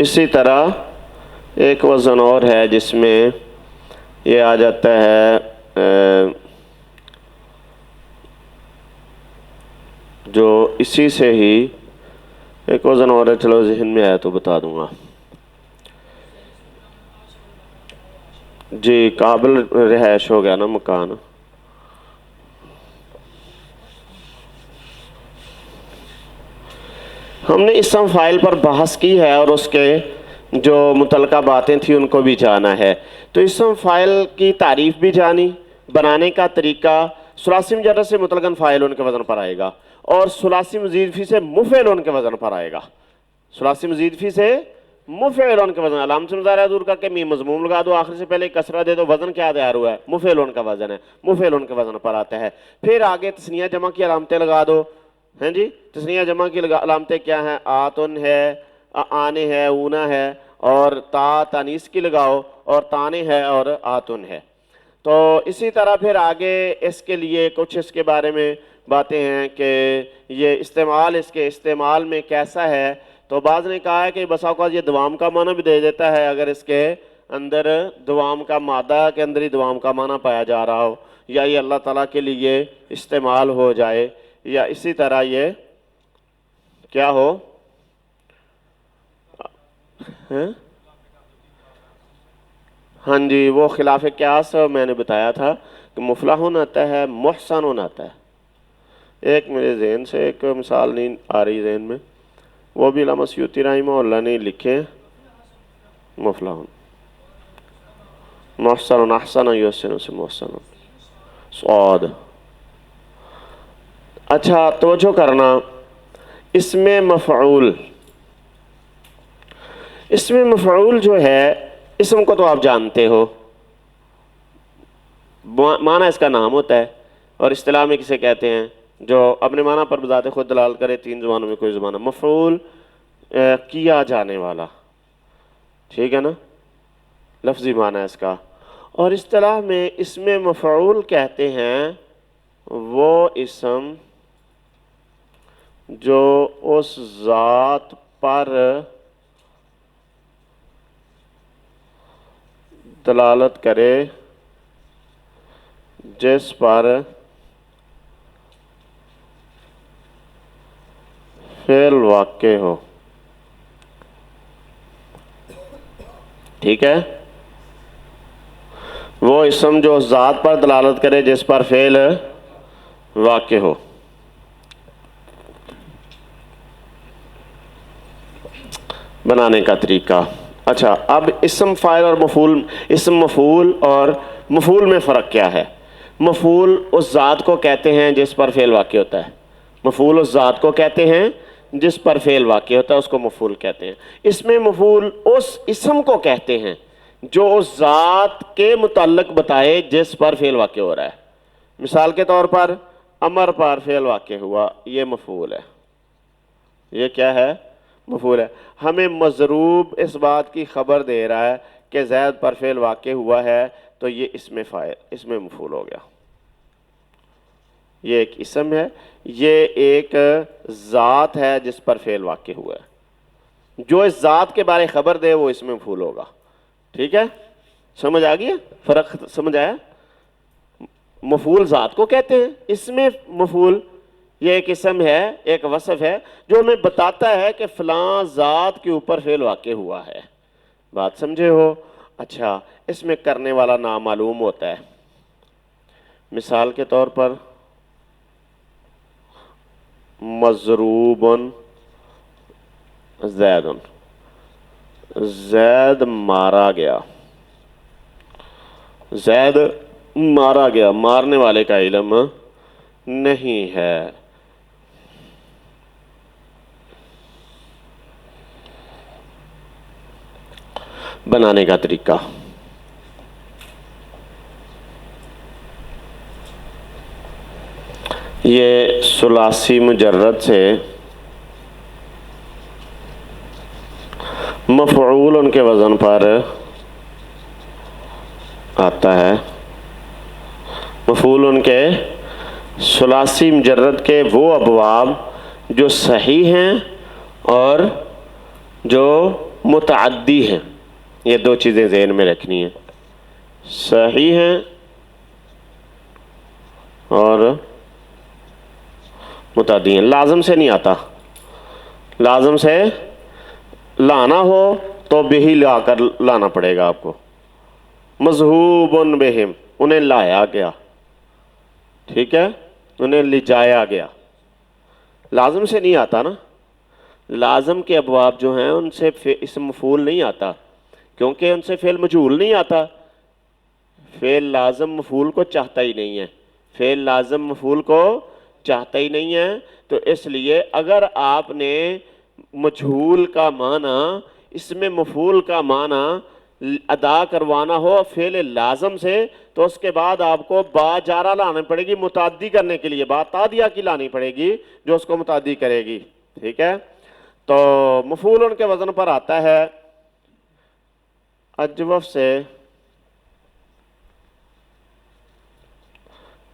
اسی طرح ایک وزن اور ہے جس میں یہ آ جاتا ہے جو اسی سے ہی ایک وزن اور ہے، چلو ذہن میں آیا تو بتا دوں گا. جی، قابل رہائش ہو گیا نا مکان. ہم نے اسم فاعل پر بحث کی ہے اور اس کے جو متعلقہ باتیں تھیں ان کو بھی جانا ہے. تو اسم فاعل کی تعریف بھی جانی، بنانے کا طریقہ. ثلاثی مجرد سے مطلقاً فاعل ان کے وزن پر آئے گا، اور ثلاثی مزید فی سے مفعل ان کے وزن پر آئے گا. ثلاثی مزید فی سے مفعل ان کے وزن، علامت مضارعہ دور کر کے میم مضموم لگا دو، آخر سے پہلے کسرہ دے دو، وزن کیا تیار ہوا ہے؟ مفعل ان کا وزن ہے، مفعل ان کے وزن پر آتا ہے. پھر آگے تثنیہ جمع کی علامتیں لگا دو. ہیں جی، تثنیہ جمع کی علامتیں کیا ہیں؟ آتن ہے، آنے ہے، اونا ہے، اور تا تانیس کی لگاؤ، اور تانے ہے اور آتن ہے. تو اسی طرح پھر آگے اس کے لیے کچھ اس کے بارے میں باتیں ہیں کہ یہ استعمال، اس کے استعمال میں کیسا ہے. تو بعض نے کہا ہے کہ بسا اوقات یہ دوام کا معنی بھی دے دیتا ہے اگر اس کے اندر دوام کا مادہ کے اندر ہی دوام کا معنی پایا جا رہا ہو، یا یہ اللہ تعالیٰ کے لیے استعمال ہو جائے، یا اسی طرح یہ کیا ہو. ہاں جی، وہ خلاف قیاس میں نے بتایا تھا کہ مفلحن آتا ہے، محسن آتا ہے. ایک میرے ذہن سے ایک مثال نہیں آ رہی ذہن میں، وہ بھی علامہ سیوطی رحمہ اللہ نے لکھے. مفلحن، محسن، احسن یحسن سے محسن، صاد. اچھا توجہ کرنا، اسم مفعول، اسم مفعول جو ہے، اسم کو تو آپ جانتے ہو، معنی اس کا نام ہوتا ہے، اور اصطلاح میں کسے کہتے ہیں؟ جو اپنے معنی پر بذات خود دلالت کرے، 3 زبانوں میں کوئی زبان. مفعول کیا جانے والا، ٹھیک ہے نا، لفظی معنی ہے اس کا. اور اصطلاح میں اسم مفعول کہتے ہیں وہ اسم جو اس ذات پر دلالت کرے جس پر فعل واقع ہو. ٹھیک ہے، اسم جو اس ذات پر دلالت کرے جس پر فعل واقع ہو. بنانے کا طریقہ. اچھا، اب اسم فاعل اور مفعول، اسم مفعول اور مفعول میں فرق کیا ہے؟ مفعول اس ذات کو کہتے ہیں جس پر فعل واقع ہوتا ہے. مفعول اس ذات کو کہتے ہیں جس پر فعل واقع ہوتا ہے، اس کو مفعول کہتے ہیں. اس میں مفعول اس اسم کو کہتے ہیں جو اس ذات کے متعلق بتائے جس پر فعل واقع ہو رہا ہے. مثال کے طور پر امر پر فعل واقع ہوا، یہ مفعول ہے. یہ کیا ہے؟ مفعول ہے. ہمیں مضروب اس بات کی خبر دے رہا ہے کہ زید پر فعل واقع ہوا ہے، تو یہ اسم فاعل، اس میں مفعول ہو گیا. یہ ایک اسم ہے، یہ ایک ذات ہے جس پر فعل واقع ہوا ہے. جو اس ذات کے بارے خبر دے وہ اس میں مفعول ہوگا. ٹھیک ہے؟ سمجھ آ گیا؟ فرق سمجھ آیا؟ مفعول ذات کو کہتے ہیں. اس میں مفعول یہ ایک اسم ہے، ایک وصف ہے جو ہمیں بتاتا ہے کہ فلاں ذات کے اوپر فعل واقع ہوا ہے. بات سمجھے ہو؟ اچھا، اس میں کرنے والا نامعلوم ہوتا ہے. مثال کے طور پر مضروب زید، زید مارا گیا. زید مارا گیا، مارنے والے کا علم نہیں ہے. بنانے کا طریقہ. یہ ثلاثی مجرد سے مفعول ان کے وزن پر آتا ہے. مفعول ان کے ثلاثی مجرد کے وہ ابواب جو صحیح ہیں اور جو متعدی ہیں. یہ دو چیزیں ذہن میں رکھنی ہیں. صحیح ہیں اور متعدی ہیں. لازم سے نہیں آتا. لازم سے لانا ہو تو بہی لا کر لانا پڑے گا آپ کو. مذہوب بہم، انہیں لایا گیا. ٹھیک ہے؟ انہیں لے جایا گیا. لازم سے نہیں آتا نا. لازم کے ابواب جو ہیں ان سے اسم مفعول نہیں آتا، کیونکہ ان سے فعل مجہول نہیں آتا. فعل لازم مفعول کو چاہتا ہی نہیں ہے. فعل لازم مفعول کو چاہتا ہی نہیں ہے. تو اس لیے اگر آپ نے مجہول کا معنی، اس میں مفعول کا معنی ادا کروانا ہو فعل لازم سے، تو اس کے بعد آپ کو با جارہ لانی پڑے گی متعدی کرنے کے لیے. با تادیہ کی لانی پڑے گی جو اس کو متعدی کرے گی. ٹھیک ہے؟ تو مفعول ان کے وزن پر آتا ہے اجوف سے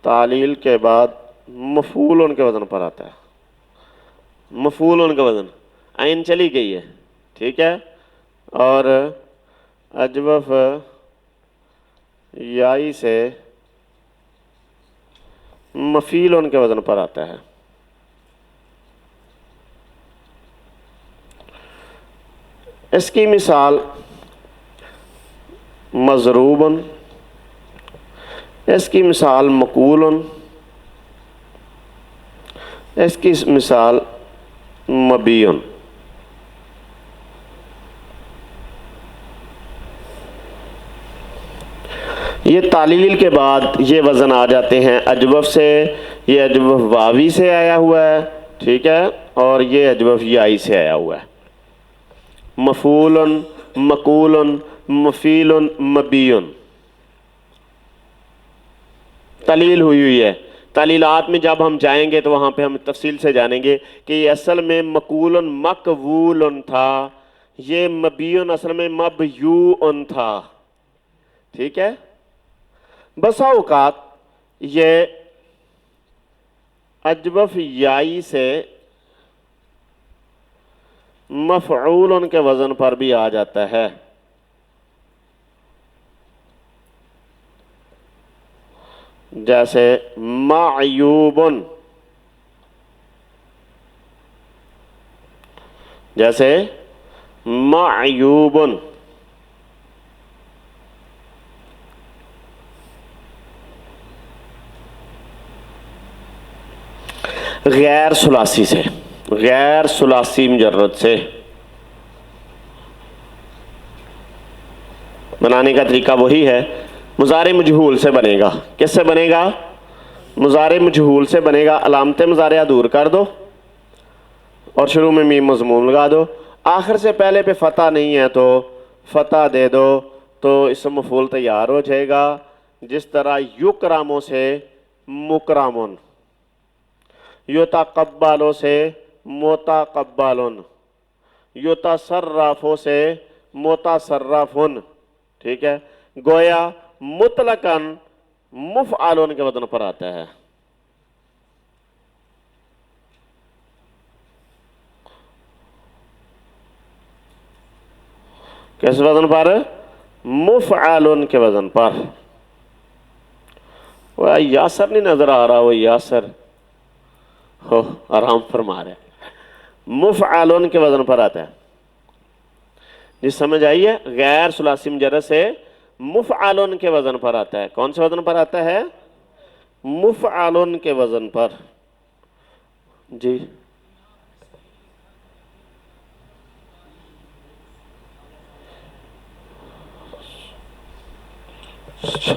تعلیل کے بعد مفعول ان کے وزن پر آتا ہے. مفعول ان کا وزن عین چلی گئی ہے. ٹھیک ہے؟ اور اجوف یائی سے مفعول ان کے وزن پر آتا ہے. اس کی مثال مضروب، اس کی مثال مقول، اس کی مثال مبی. یہ تعلیل کے بعد یہ وزن آ جاتے ہیں اجوف سے. یہ اجوف واوی سے آیا ہوا ہے. ٹھیک ہے؟ اور یہ اجوف یائی سے آیا ہوا ہے. مفعول، مقول، مفیل، مبی. تعلیل ہوئی ہے. تعلیلات میں جب ہم جائیں گے تو وہاں پہ ہم تفصیل سے جانیں گے کہ یہ اصل میں مقول مقبول تھا، یہ مبیون اصل میں مبیوء تھا. ٹھیک ہے؟ بسا اوقات یہ اجوف یائی سے مفعول ان کے وزن پر بھی آ جاتا ہے. جیسے معیوب، جیسے معیوب. غیر ثلاثی سے، غیر ثلاثی مجرد سے بنانے کا طریقہ وہی ہے، مضارع مجہول سے بنے گا۔ کس سے بنے گا؟ مضارع مجہول سے بنے گا۔ علامت مضارعہ دور کر دو اور شروع میں میم مضموم لگا دو، آخر سے پہلے پہ فتح نہیں ہے تو فتح دے دو، تو اسم مفعول تیار ہو جائے گا۔ جس طرح یکراموں سے مکرامن، یتقبلوں سے متقبلن، یتصرفوں سے متصرفن، ٹھیک ہے؟ گویا مطلقاً مفعلن کے وزن پر آتا ہے۔ کس وزن پر؟ مفعلن کے وزن پر۔ وہ یاسر نہیں نظر آ رہا، وہ یاسر ہو آرام فرما رہے، مفعلن کے وزن پر آتا ہے۔ جی سمجھ آئیے؟ غیر ثلاثی مجرد سے مفعلن کے وزن پر آتا ہے۔ کون سے وزن پر آتا ہے؟ مفعلن کے وزن پر۔ جی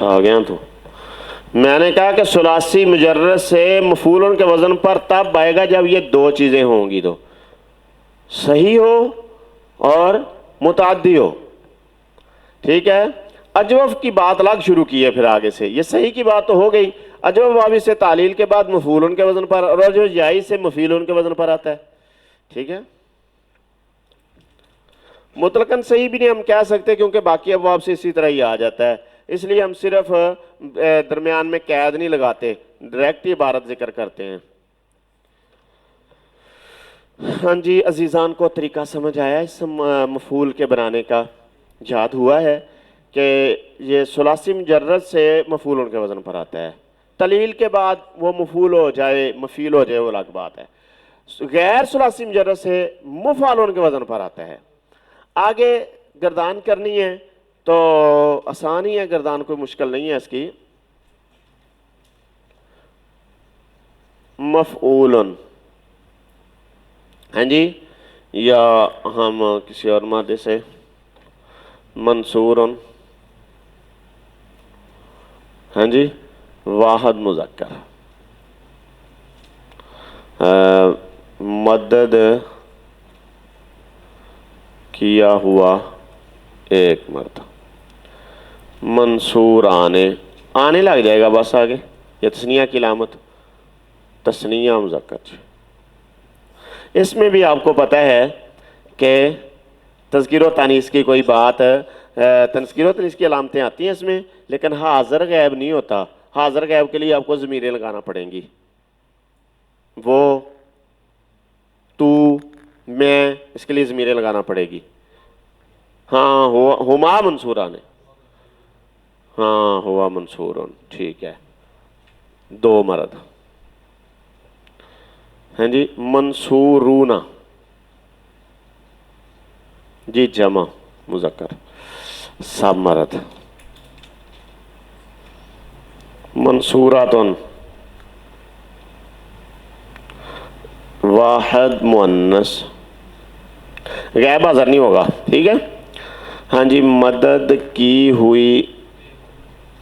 آ گیا تو میں نے کہا کہ ثلاثی مجرد سے مفعول کے وزن پر تب آئے گا جب یہ دو چیزیں ہوں گی، تو صحیح ہو اور متعدی ہو، ٹھیک ہے؟ اجوف کی بات الگ شروع کی ہے، پھر آگے سے یہ صحیح کی بات تو ہو گئی، اجوف واوی سے تعلیل کے بعد مفعول کے وزن پر، اور جو یائی سے مفعول کے وزن پر آتا ہے، ٹھیک ہے؟ مطلقاً صحیح بھی نہیں ہم کہہ سکتے کیونکہ باقی ابواب سے اسی طرح ہی آ جاتا ہے، اس لیے ہم صرف درمیان میں قید نہیں لگاتے، ڈائریکٹ ہی عبارت ذکر کرتے ہیں۔ ہاں جی عزیزان کو طریقہ سمجھ آیا اس مفعول کے بنانے کا؟ یاد ہوا ہے کہ یہ ثلاثی مجرد سے مفعول کے وزن پر آتا ہے، تعلیل کے بعد وہ مفعول ہو جائے مفعول ہو جائے وہ الگ بات ہے۔ غیر ثلاثی مجرد سے مفعول کے وزن پر آتا ہے۔ آگے گردان کرنی ہے تو آسان ہی ہے، گردان کوئی مشکل نہیں ہے اس کی۔ مفعول، ہاں جی، یا ہم کسی اور مادے سے منصور، ہاں جی، واحد مذکر، مدد کیا ہوا ایک مرد، منصور آنے لگ جائے گا بس آگے، یہ تثنیہ کی علامت، تثنیہ مذکر۔ اس میں بھی آپ کو پتہ ہے کہ تذکیر و تانیث کی کوئی بات، تذکیر و تانیث کی علامتیں آتی ہیں اس میں، لیکن حاضر غائب نہیں ہوتا۔ حاضر غائب کے لیے آپ کو ضمیریں لگانا پڑیں گی، وہ، تو، میں، اس کے لیے ضمیریں لگانا پڑے گی۔ ہاں ہما منصوران، ہاں ہوا منصورن، ٹھیک ہے، دو مرد، ہاں جی، منصورون، جی جمع مذکر، سب مرد، منصوراتن، واحد مؤنث، غائب حاضر نہیں ہوگا، ٹھیک ہے؟ ہاں جی، مدد کی ہوئی،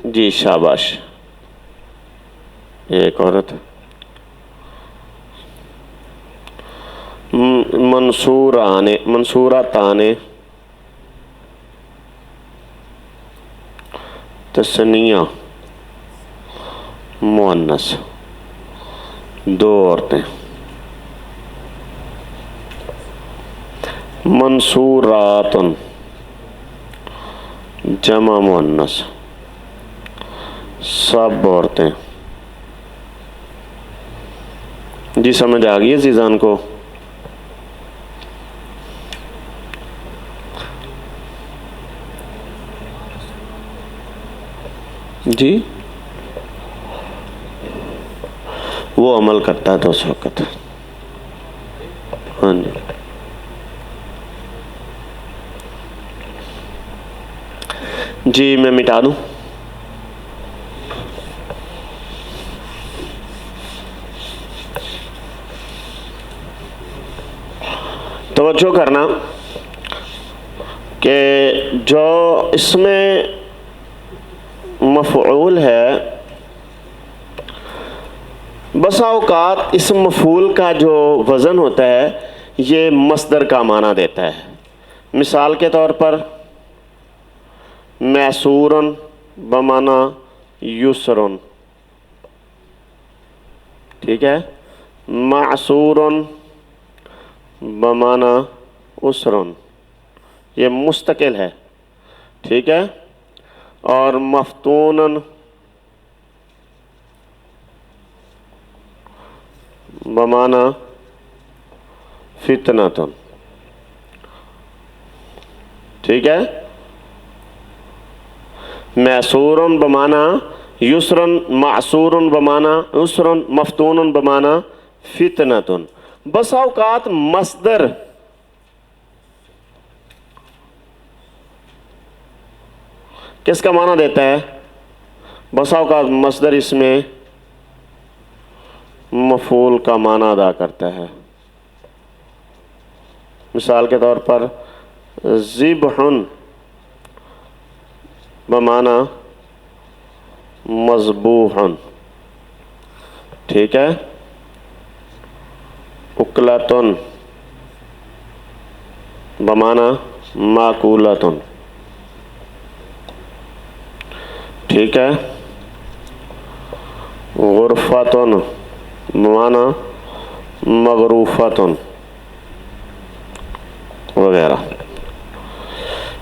جی شاباش، ایک عورت، منصوراتان، تثنیہ مؤنث، دو عورتیں، منصورات، جمع مؤنث، سب عورتیں۔ جی سمجھ آ گئی عزیزان کو؟ جی وہ عمل کرتا ہے تو اس وقت، ہاں جی، جی میں مٹا دوں۔ توجہ کرنا کہ جو اس میں مفعول ہے، بسا اوقات اس مفعول کا جو وزن ہوتا ہے یہ مصدر کا معنی دیتا ہے۔ مثال کے طور پر میسورن بمعنی یسرن، ٹھیک ہے، معسورن بمعنی اسرن، یہ مستقل ہے، ٹھیک ہے، اور مفتونن بمعنی فتنتن، ٹھیک ہے، میسورن بمعنی یسرن، معسورن بمعنی اسرن، مفتونن بمعنی فتنتن۔ بس اوقات مصدر کس کا معنی دیتا ہے؟ بس اوقات مصدر اس میں مفعول کا معنی ادا کرتا ہے۔ مثال کے طور پر ذبحن بمعنی مذبوحن، ٹھیک ہے، اکلتن بمعنی ماکولتن، ٹھیک ہے، غرفتن بمعنی مغروفتن وغیرہ،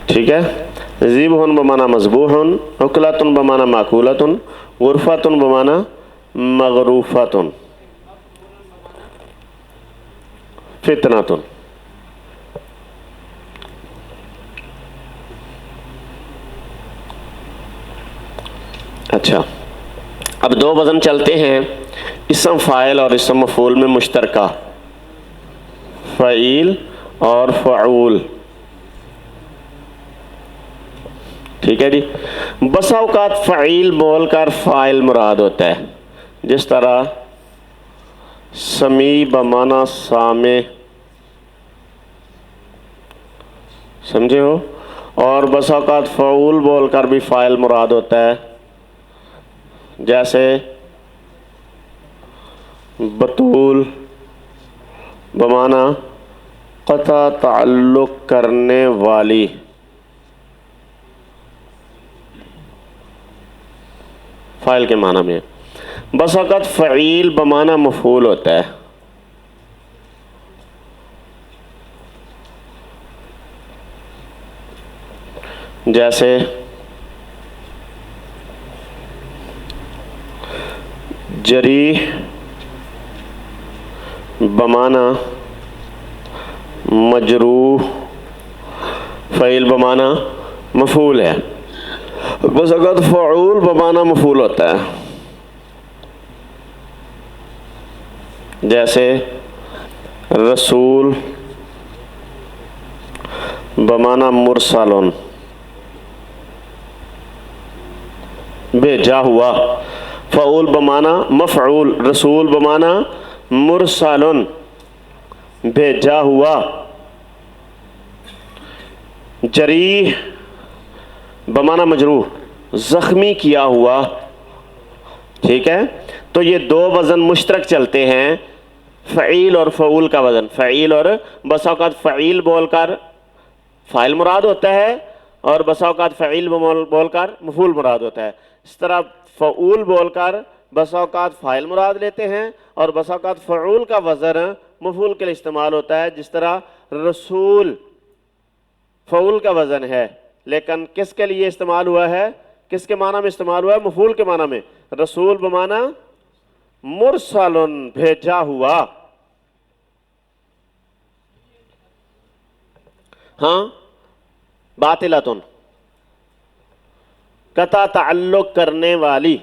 ٹھیک ہے، ذبحن بمعنی مذبوحن، اکلتن بمعنی ماکولتن، غرفتن بمعنی مغروفتن، فتنتن۔ اچھا، اب دو وزن چلتے ہیں اسم فاعل اور اسم مفعول میں مشترکہ، فعیل اور فعول، ٹھیک ہے جی۔ بسا اوقات فعیل بول کر فاعل مراد ہوتا ہے، جس طرح سمیع بمعنی سامع، سمجھے ہو، اور بسا اوقات فعول بول کر بھی فاعل مراد ہوتا ہے، جیسے بطول بمعنی قطع تعلق کرنے والی، فاعل کے معنی میں۔ بس اوقات فعیل بمعنی مفعول ہوتا ہے، جیسے جریح بمعنی مجروح، فعیل بمعنی مفعول ہے، بس اوقات فعول بمعنی مفعول ہوتا ہے، جیسے رسول بمعنی مرسلن، بھیجا ہوا، فعول بمعنی مفعول، رسول بمعنی مرسلن، بھیجا ہوا، جریح بمعنی مجروح، زخمی کیا ہوا، ٹھیک ہے۔ تو یہ دو وزن مشترک چلتے ہیں، فعیل اور فعول کا وزن، فعیل، اور بسا اوقات فعیل بول کر فاعل مراد ہوتا ہے اور بسا اوقات فعیل بول کر مفعول مراد ہوتا ہے۔ اس طرح فعول بول کر بسا اوقات فاعل مراد لیتے ہیں اور بسا اوقات فعول کا وزن مفعول کے لیے استعمال ہوتا ہے، جس طرح رسول فعول کا وزن ہے لیکن کس کے لیے استعمال ہوا ہے، کس کے معنی میں استعمال ہوا ہے؟ مفعول کے معنی میں، رسول بمعنی مرسلن، بھیجا ہوا۔ ہاں، باطلتن قطع تعلق کرنے والی،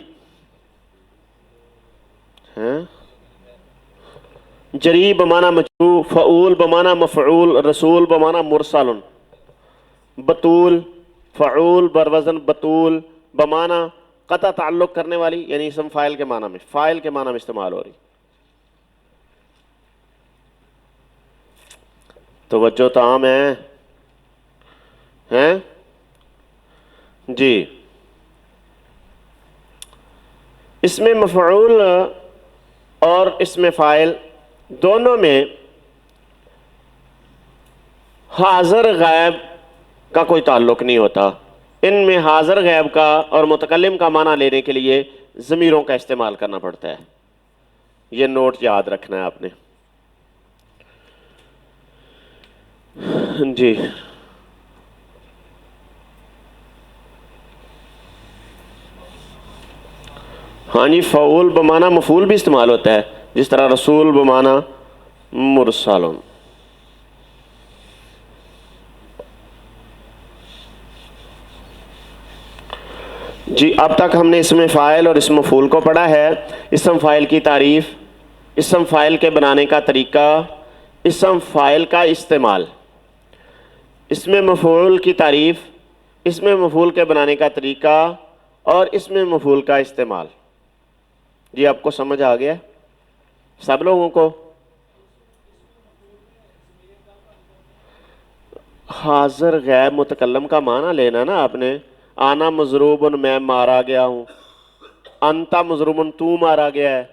جری بمعنی مجروح، فعول بمعنی مفعول، رسول بمعنی مرسل، بطول فعول بروزن بطول بمعنی قطع تعلق کرنے والی، یعنی اسم فاعل کے معنی میں، فاعل کے معنی میں استعمال ہو رہی۔ توجہ تام ہیں جی. اس میں مفعول اور اس میں فاعل دونوں میں حاضر غائب کا کوئی تعلق نہیں ہوتا. ان میں حاضر غائب کا اور متکلم کا معنی لینے کے لیے ضمیروں کا استعمال کرنا پڑتا ہے. یہ نوٹ یاد رکھنا ہے آپ نے جی. ہاں جی، فعول بمعنی مفعول بھی استعمال ہوتا ہے، جس طرح رسول بمعنی مرسل. جی اب تک ہم نے اسم فاعل اور اسم مفعول کو پڑھا ہے. اسم فاعل کی تعریف، اسم فاعل کے بنانے کا طریقہ، اسم فاعل کا استعمال. اسم مفعول کی تعریف، اسم مفعول کے بنانے کا طریقہ اور اسم مفعول کا استعمال. جی آپ کو سمجھ آ گیا سب لوگوں کو؟ حاضر غائب متکلم کا معنی لینا نا آپ نے. آنا مضروبن، میں مارا گیا ہوں. انتا مضروبن، تو مارا گیا ہے.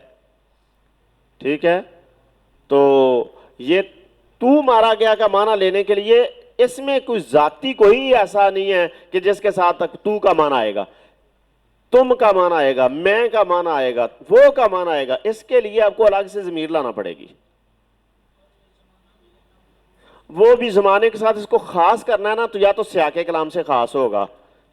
ٹھیک ہے، تو یہ تو مارا گیا کا معنی لینے کے لیے اس میں کوئی ذاتی کوئی ایسا نہیں ہے کہ جس کے ساتھ تک تو کا معنی آئے گا، تم کا معنی آئے گا، میں کا معنی آئے گا، وہ کا معنی آئے گا. اس کے لیے آپ کو الگ سے ضمیر لانا پڑے گی. وہ بھی زمانے کے ساتھ اس کو خاص کرنا ہے نا، تو یا تو سیاق کلام سے خاص ہوگا،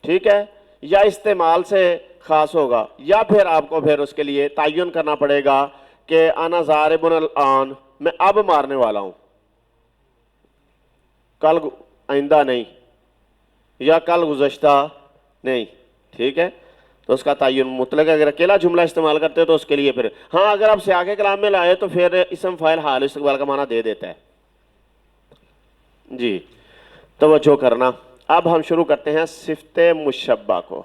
ٹھیک ہے، یا استعمال سے خاص ہوگا، یا پھر آپ کو پھر اس کے لیے تعین کرنا پڑے گا کہ انا ضارب الان، میں اب مارنے والا ہوں، کل آئندہ نہیں، یا کل گزشتہ نہیں. ٹھیک ہے، تو اس کا تعین مطلق اگر اکیلا جملہ استعمال کرتے ہیں تو اس کے لیے پھر ہاں اگر آپ سیاق کلام میں لائے تو پھر اسم فاعل حال استقبال کا معنی دے دیتا ہے. جی توجہ کرنا. اب ہم شروع کرتے ہیں صفت مشبہ کو.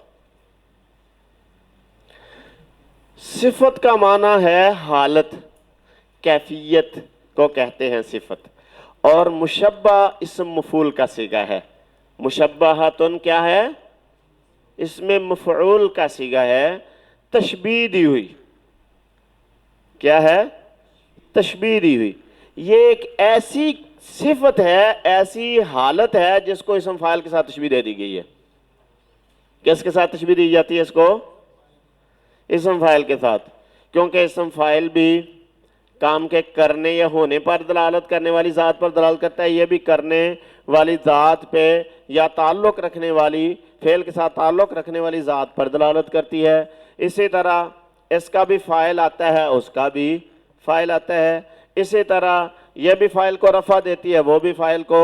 صفت کا معنی ہے حالت، کیفیت کو کہتے ہیں صفت. اور مشبہ اسم مفعول کا صیغہ ہے. مشبہتن کیا ہے؟ اس میں مفعول کا صیغہ ہے، تشبیہ دی ہوئی. کیا ہے؟ تشبیہ دی ہوئی. یہ ایک ایسی صفت ہے، ایسی حالت ہے جس کو اسم فاعل کے ساتھ تشبیہ دے دی گئی ہے. کس کے ساتھ تشبیہ دی جاتی ہے اس کو؟ اسم فاعل کے ساتھ، کیونکہ اسم فاعل بھی کام کے کرنے یا ہونے پر دلالت کرنے والی ذات پر دلالت کرتا ہے. یہ بھی کرنے والی ذات پہ یا تعلق رکھنے والی، فعل کے ساتھ تعلق رکھنے والی ذات پر دلالت کرتی ہے. اسی طرح اس کا بھی فاعل آتا ہے، اس کا بھی فاعل آتا ہے. اسی طرح یہ بھی فاعل کو رفع دیتی ہے، وہ بھی فاعل کو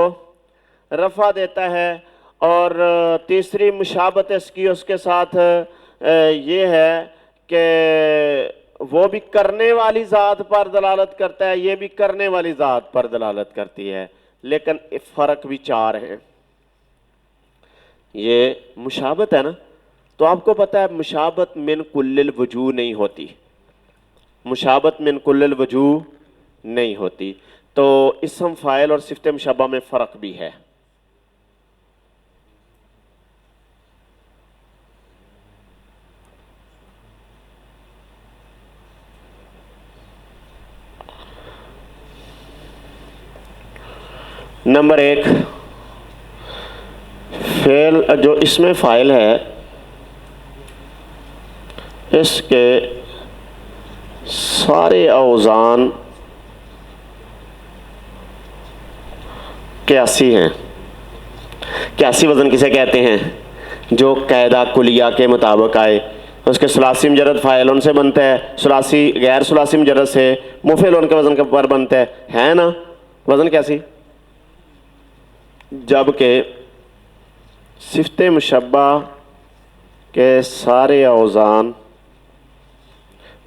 رفع دیتا ہے. اور تیسری مشابہت اس کی اس کے ساتھ یہ ہے کہ وہ بھی کرنے والی ذات پر دلالت کرتا ہے، یہ بھی کرنے والی ذات پر دلالت کرتی ہے، لیکن فرق بھی چار ہیں. یہ مشابہت ہے نا، تو آپ کو پتہ ہے مشابہت من کل الوجوہ نہیں ہوتی. مشابہت من کل الوجوہ نہیں ہوتی. تو اسم فاعل اور صفت مشبہ میں فرق بھی ہے. نمبر ایک، فعل جو اسم فاعل ہے اس کے سارے اوزان قیاسی ہیں. قیاسی وزن کسے کہتے ہیں؟ جو قاعدہ کلیہ کے مطابق آئے. اس کے ثلاثی مجرد فاعل ان سے بنتا ہے، ثلاثی غیر ثلاثی مجرد سے مفعول ان کے وزن کے پر بنتا ہے نا وزن قیاسی. جبکہ صفت مشبہ کے سارے اوزان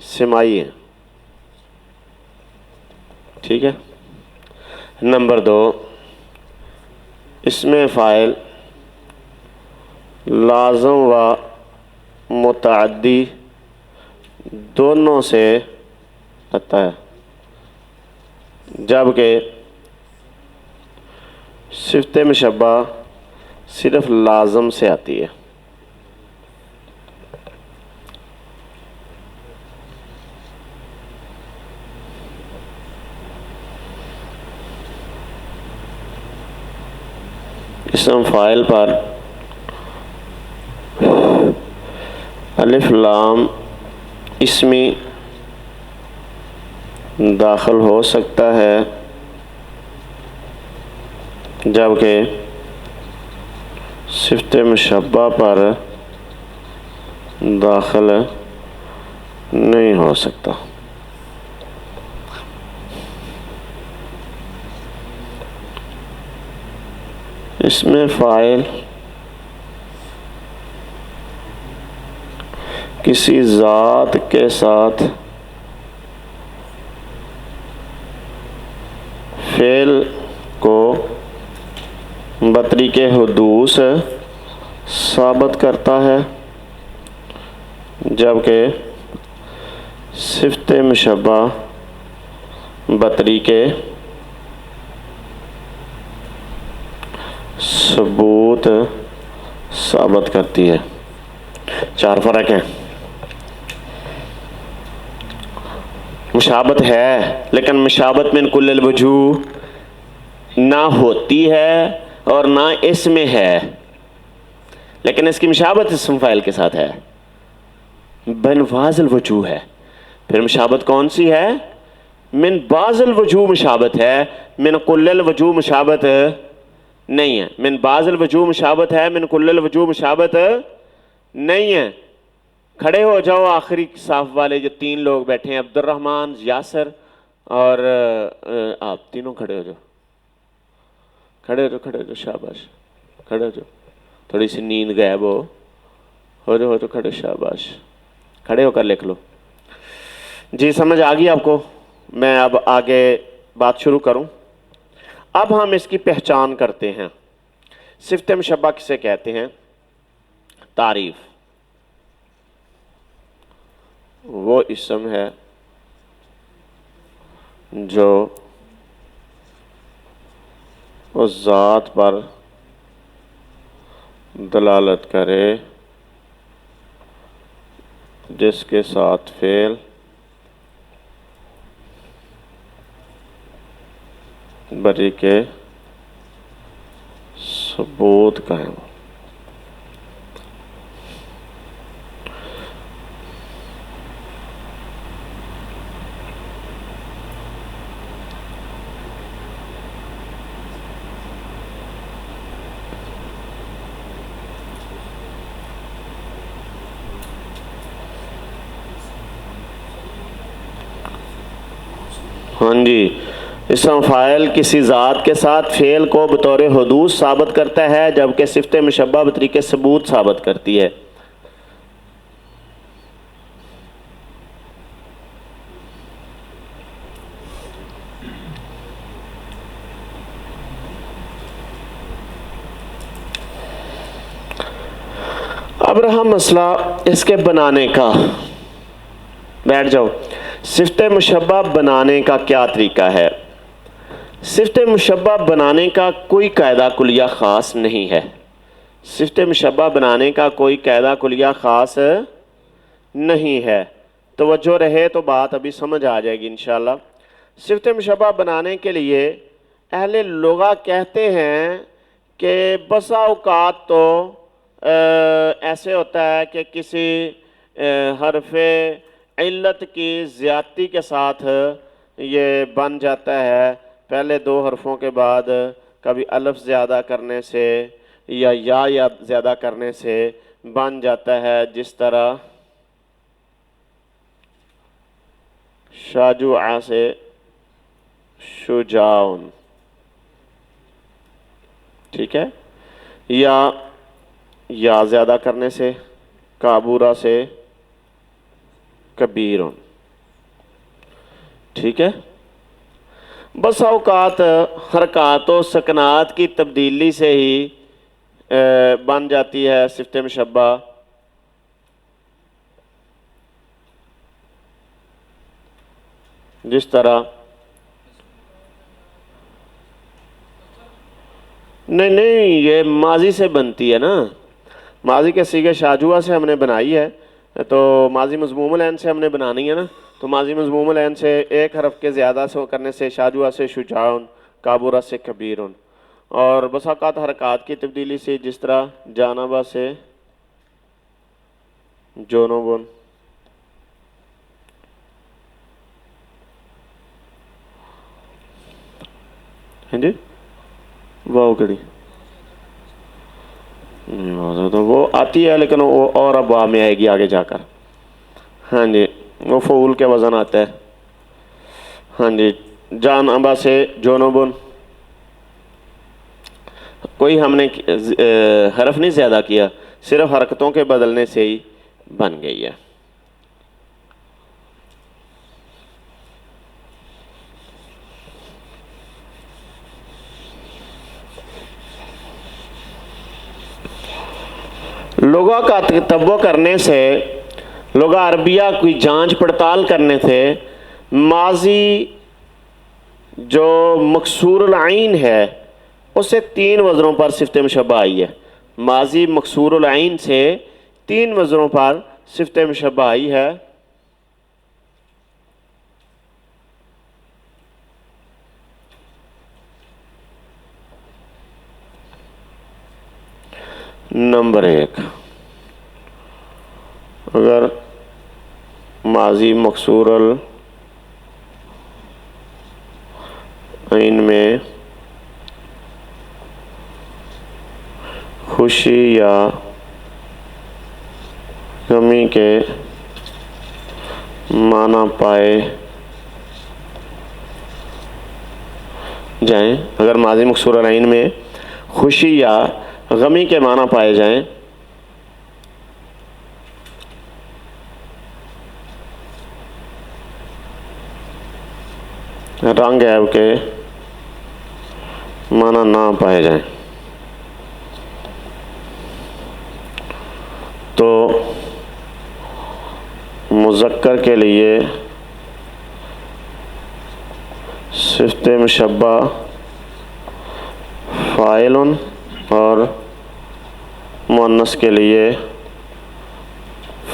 سمائی ہیں. ٹھیک ہے. نمبر دو، اسم فاعل لازم و متعدی دونوں سے آتا ہے، جبکہ صفت مشبہ صرف لازم سے آتی ہے. اسم فاعل پر الف لام اسمی داخل ہو سکتا ہے جبکہ صفت مشبہ پر داخل نہیں ہو سکتا. اسم فاعل کسی ذات کے ساتھ فعل کو بطریق حدوث ثابت کرتا ہے جبکہ صفت مشبہ بطریق ثبوت ثابت کرتی ہے. 4 فرق ہیں. مشابت ہے لیکن مشابت من کل الوجوہ نہ ہوتی ہے اور نہ اس میں ہے، لیکن اس کی مشابت اسم فاعل کے ساتھ ہے، من بعض الوجوہ ہے. پھر مشابت کون سی ہے؟ من بعض الوجوہ مشابت ہے، من کل الوجوہ مشابت نہیں ہے. من بعض الوجوہ مشابت ہے، من کل الوجوہ مشابت نہیں ہے. کھڑے ہو جاؤ آخری صف والے جو 3 لوگ بیٹھے ہیں، عبد الرحمن، یاسر اور آپ تینوں کھڑے ہو جاؤ. کھڑے ہو جاؤ شاباش. کھڑے ہو جاؤ، تھوڑی سی نیند غائب ہو جاؤ کھڑے. شاباش، کھڑے ہو کر لکھ لو. جی سمجھ آ گئی آپ کو؟ میں اب آگے بات شروع کروں. اب ہم اس کی پہچان کرتے ہیں. صفت مشبہ کسے کہتے ہیں؟ تعریف: وہ اسم ہے جو اس ذات پر دلالت کرے جس کے ساتھ فعل بطریق ثبوت قائم ہو. ہاں جی، اسم فاعل کسی ذات کے ساتھ فعل کو بطور حدوث ثابت کرتا ہے جبکہ صفت مشبہ بطریق ثبوت ثابت کرتی ہے. اب رہا مسئلہ اس کے بنانے کا. بیٹھ جاؤ. صفت مشبہ بنانے کا کیا طریقہ ہے؟ صفت مشبہ بنانے کا کوئی قاعدہ کلیہ خاص نہیں ہے. صفت مشبہ بنانے کا کوئی قاعدہ کلیہ خاص نہیں ہے. توجہ رہے تو بات ابھی سمجھ آ جائے گی انشاءاللہ. صفت مشبہ بنانے کے لیے اہل لغہ کہتے ہیں کہ بسا اوقات تو ایسے ہوتا ہے کہ کسی حرف علت کی زیادتی کے ساتھ یہ بن جاتا ہے. پہلے 2 حرفوں کے بعد کبھی الف زیادہ کرنے سے یا زیادہ کرنے سے بن جاتا ہے. جس طرح شاجوع سے شجاعن، ٹھیک ہے، یا زیادہ کرنے سے کابورا سے کبیرن، ٹھیک ہے. بس اوقات حرکات و سکنات کی تبدیلی سے ہی بن جاتی ہے صفت مشبہ. جس طرح نہیں نہیں، یہ ماضی سے بنتی ہے نا، ماضی کے صیغہ شاجوہ سے ہم نے بنائی ہے، تو ماضی مضموم العین سے ہم نے بنانی ہے نا، تو ماضی مضموم العین سے ایک حرف کے زیادہ سے کرنے سے شاجوہ سے شجاعن، کابورہ سے کبیرن، اور بس اوقات حرکات کی تبدیلی سے جس طرح جانبہ سے جونبن، ہاں جی واو کڑی تو وہ آتی ہے لیکن وہ اور اب واو میں آئے گی آگے جا کر، ہاں جی وہ فعول کے وزن آتا ہے، ہاں جی جانبہ سے جونبن، کوئی ہم نے حرف نہیں زیادہ کیا، صرف حرکتوں کے بدلنے سے ہی بن گئی ہے۔ لغہ کا تتبع کرنے سے، لغہ عربیہ کی جانچ پڑتال کرنے سے ماضی جو مکسور العین ہے اسے 3 وزنوں پر صفت مشبہ آئی ہے، ماضی مکسور العین سے 3 وزنوں پر صفت مشبہ آئی ہے۔ نمبر 1، اگر ماضی مکسور العین میں خوشی یا غمی کے معنی پائے جائیں، اگر ماضی مکسور العین میں خوشی یا غمی کے معنی پائے جائیں رنگ عیب کے معنی نہ پائے جائیں تو مذکر کے لیے صفت مشبہ فاعل اور مؤنث کے لیے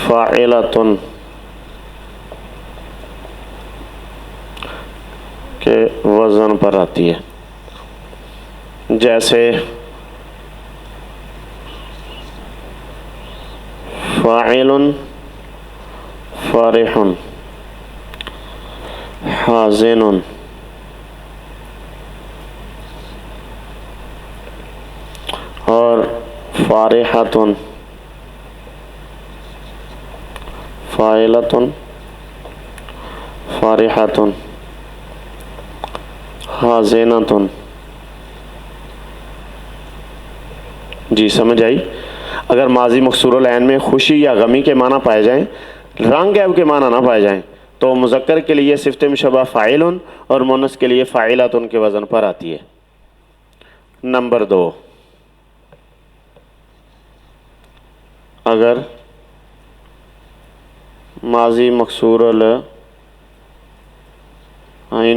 فاعلۃ کے وزن پر آتی ہے، جیسے فاعل فرح حازن اور فارحۃ فاعلۃ فارحۃ حازنۃ۔ جی سمجھ آئی؟ اگر ماضی مکسور العین میں خوشی یا غمی کے معنی پائے جائیں، رنگ عیب کے معنی نہ پائے جائیں تو مذکر کے لیے صفت مشبہ فاعل اور مؤنث کے لیے فاعلۃ کے وزن پر آتی ہے۔ نمبر 2، اگر ماضی مکسور العین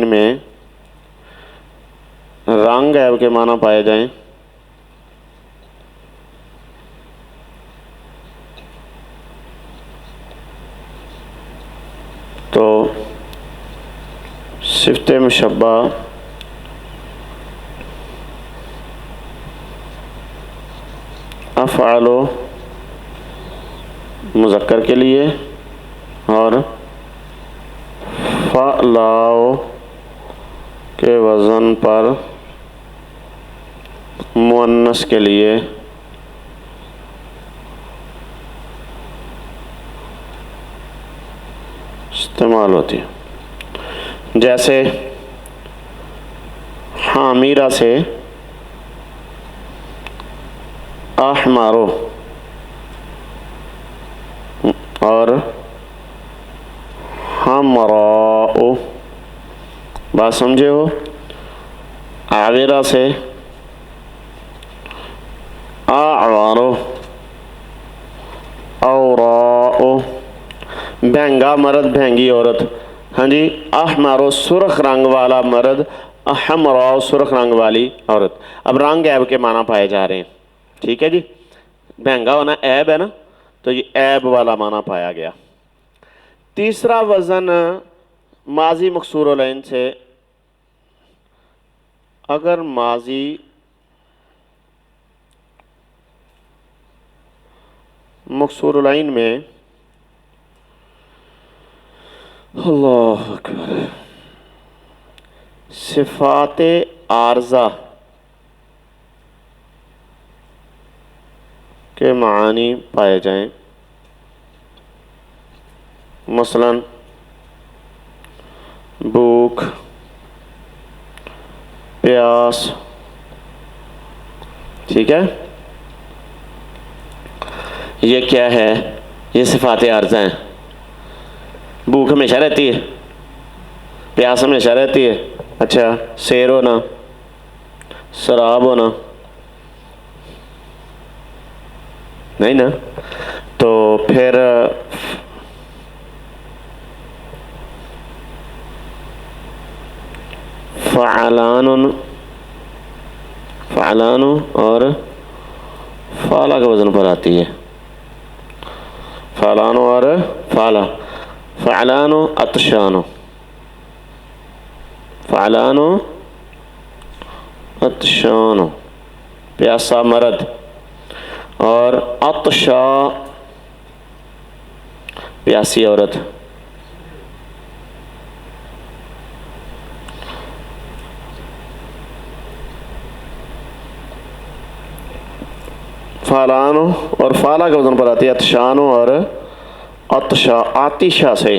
میں رنگ عیب کے معنی پائے جائیں تو صفت مشبہ افعال مذکر کے لیے اور فعلاء کے وزن پر مؤنث کے لیے استعمال ہوتی ہے، جیسے حامیرہ سے احمارو اور حمراء، بات سمجھے ہو؟ عاورہ سے اعوارو اوراء، بھینگا مرد بھینگی عورت، ہاں جی احمر سرخ رنگ والا مرد حمراء سرخ رنگ والی عورت. اب رنگ عیب کے معنی پائے جا رہے ہیں. ٹھیک ہے جی, مہنگا ہونا عیب ہے نا, تو یہ عیب والا معنی پایا گیا. تیسرا وزن ماضی مکسور العین سے, اگر ماضی مکسور العین میں اللہ اکبر صفات عارضہ کے معانی پائے جائیں, مثلا بھوک, پیاس. ٹھیک ہے, یہ کیا ہے؟ یہ صفات عارضہ ہیں. بھوک ہمیشہ رہتی ہے, پیاس ہمیشہ رہتی ہے. اچھا, سیر ہونا, شراب ہونا نہیں نا, تو پھر فعلان اور فعلا کے وزن پر آتی ہے. فعلان اور فعلا, فعلان عطشان, فعلان عطشان پیاسا مرد, اور عطشا پیاسی عورت. فعلانو اور فعلا کے وزن پر آتی ہے عطشانو اور عطشا, عطشا سے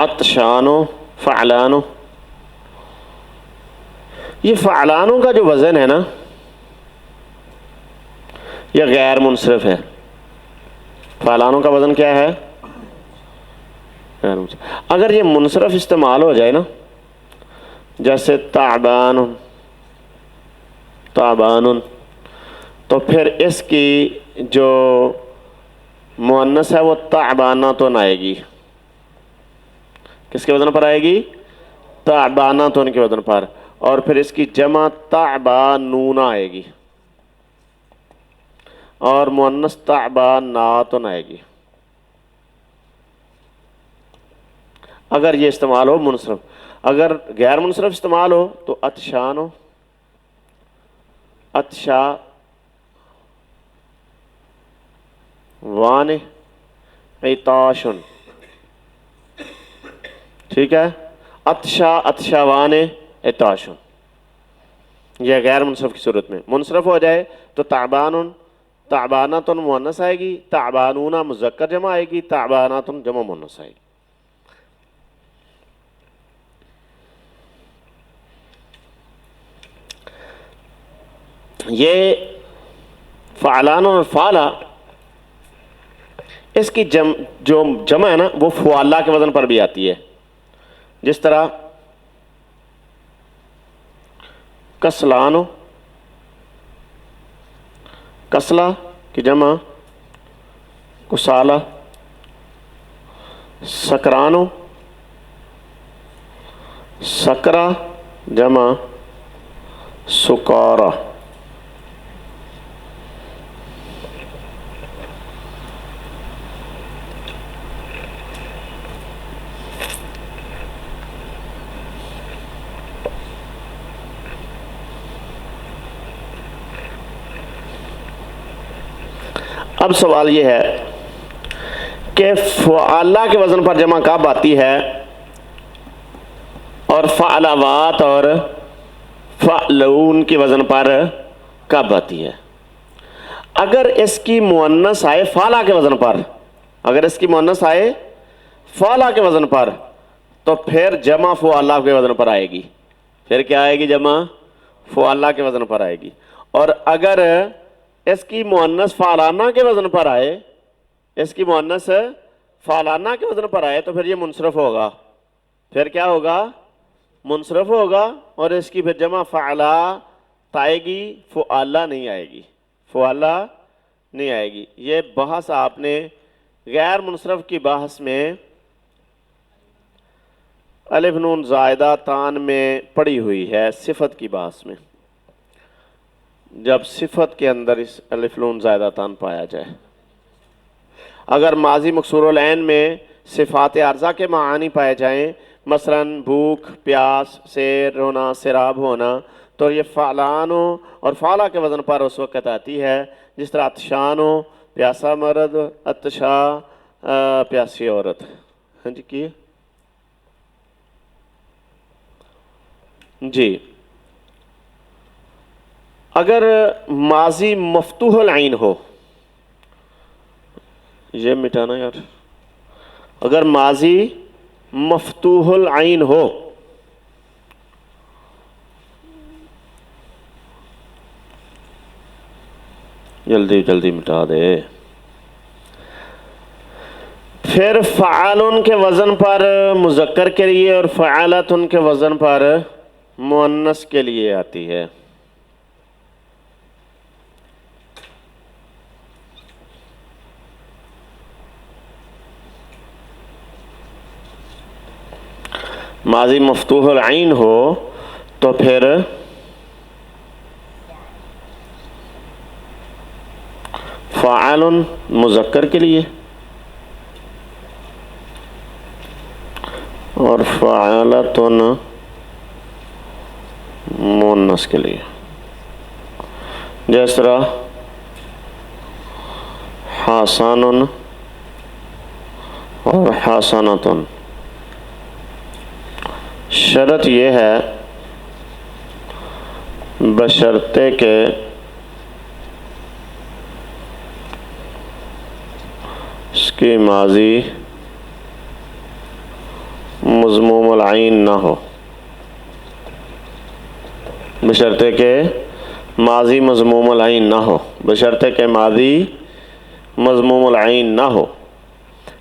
عطشانو فعلانو. یہ فعلانو کا جو وزن ہے نا یہ غیر منصرف ہے. فعلانو کا وزن کیا ہے؟ غیر منصرف. اگر یہ منصرف استعمال ہو جائے نا, جیسے تعبان, تعبان, تو پھر اس کی جو مؤنث ہے وہ تعباناتن آئے گی. کس کے وزن پر آئے گی؟ تعباناتن کے وزن پر. اور پھر اس کی جمع تعبانون آئے گی, اور مؤنث تعباناتن آئے گی. اگر یہ استعمال ہو منصرف. اگر غیر منصرف استعمال ہو تو عطشان ہو, عطشا وان عطاشن. ٹھیک ہے, عطشا عطشا وان عطاشن. یہ غیر منصرف کی صورت میں. منصرف ہو جائے تو تعبان, تعباناتن مؤنث آئے گی, تعبانون مذکر جمع آئے گی, تعباناتن جمع مؤنث آئے گی. یہ فعلان اور فعلا, اس کی جو جمع ہے نا وہ فعلا کے وزن پر بھی آتی ہے. جس طرح کسلانو, کسلا کی جمع کسالہ, سکرانو, سکرا جمع سکارا. اب سوال یہ ہے کہ فعلا کے وزن پر جمع کب آتی ہے اور فعلاوات اور فعلون کے وزن پر کب آتی ہے؟ اگر اس کی مؤنث آئے فعلا کے وزن پر, اگر اس کی مؤنث آئے فعلا کے وزن پر, تو پھر جمع فعلا کے وزن پر آئے گی. پھر کیا آئے گی؟ جمع فعلا کے وزن پر آئے گی. اور اگر اس کی مؤنث فعلانہ کے وزن پر آئے, اس کی مؤنث فعلانہ کے وزن پر آئے, تو پھر یہ منصرف ہوگا. پھر کیا ہوگا؟ منصرف ہوگا. اور اس کی پھر جمع فعلا آئے گی, فعلا نہیں آئے گی, فعلا نہیں آئے گی. یہ بحث آپ نے غیر منصرف کی بحث میں الف نون زائدہ تان میں پڑی ہوئی ہے صفت کی بحث میں، جب صفت کے اندر اس الف نون زائدہ تان پایا جائے. اگر ماضی مکسور العین میں صفات عارضہ کے معانی پائے جائیں، مثلا بھوک، پیاس، سیر، رونا، سیراب ہونا، تو یہ فعلان ہو اور فعلہ کے وزن پر اس وقت آتی ہے، جس طرح عطشان ہو، پیاسا مرد، عطشا پیاسی عورت. ہاں جی کی جی. اگر ماضی مفتوح العین ہو، یہ مٹانا یار، اگر ماضی مفتوح العین ہو جلدی جلدی مٹا دے، پھر فعالن کے وزن پر مذکر کے لیے اور فعالتن کے وزن پر مؤنث کے لیے آتی ہے. ماضی مفتوح العین ہو تو پھر فاعل مذکر کے لیے اور فاعلتن مؤنث کے لیے. جس طرح حسن اور حسنتن. شرط یہ ہے بشرطے کہ اس کی ماضی مضموم العین نہ ہو، بشرطے کہ ماضی مضموم العین نہ ہو، بشرطے کہ ماضی مضموم العین نہ ہو.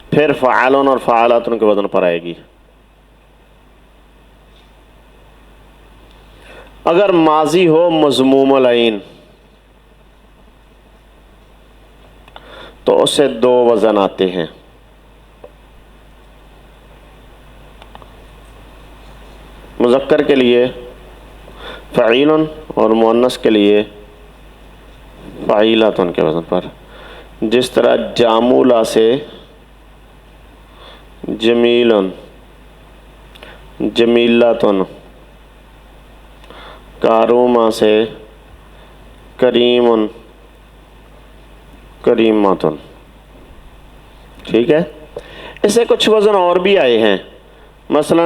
پھر فعالن اور فعالاتن کے وزن پر آئے گی. اگر ماضی ہو مضموم العین تو اسے دو وزن آتے ہیں. مذکر کے لیے فعیل اور مؤنث کے لیے فعیلاتن کے وزن پر. جس طرح جامولا سے جمیلن، جمیلاتن، کاروما سے کریم، کریماتن. ٹھیک ہے. اس سے کچھ وزن اور بھی آئے ہیں، مثلا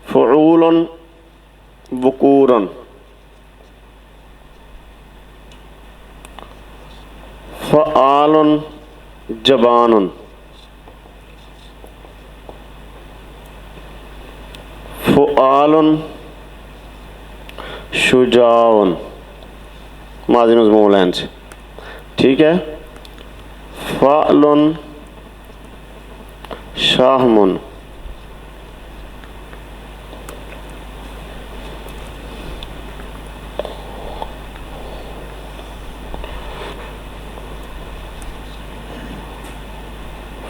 فعول وقورن، فعال جبان، فعال شجاع، ماضی مضموم العین سے. ٹھیک ہے. فعل شاہم،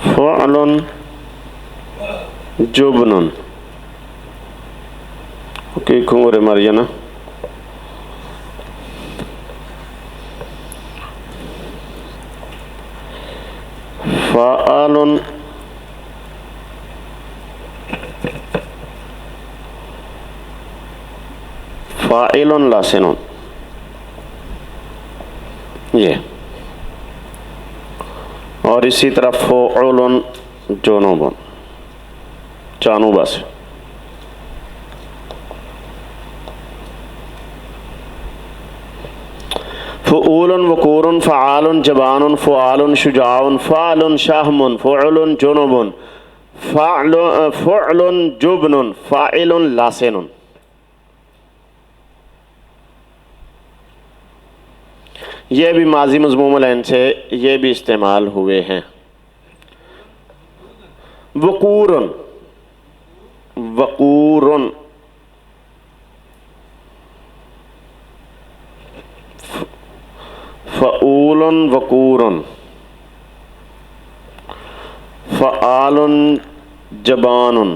فعل جبن. اوکے کھنگورے ماریا نا. فعال فاعل لاسن. یہ اور اسی طرح فعول جنوب، جانوبہ سے. فعول وقور، فعال جبان، فعال شجاع، فعل شاہم، فعل جنوب، فعل جبن، فاعل لاسن. یہ بھی ماضی مضموم العین سے یہ بھی استعمال ہوئے ہیں. وقور، وقور، فعول وقور، فعال جبان،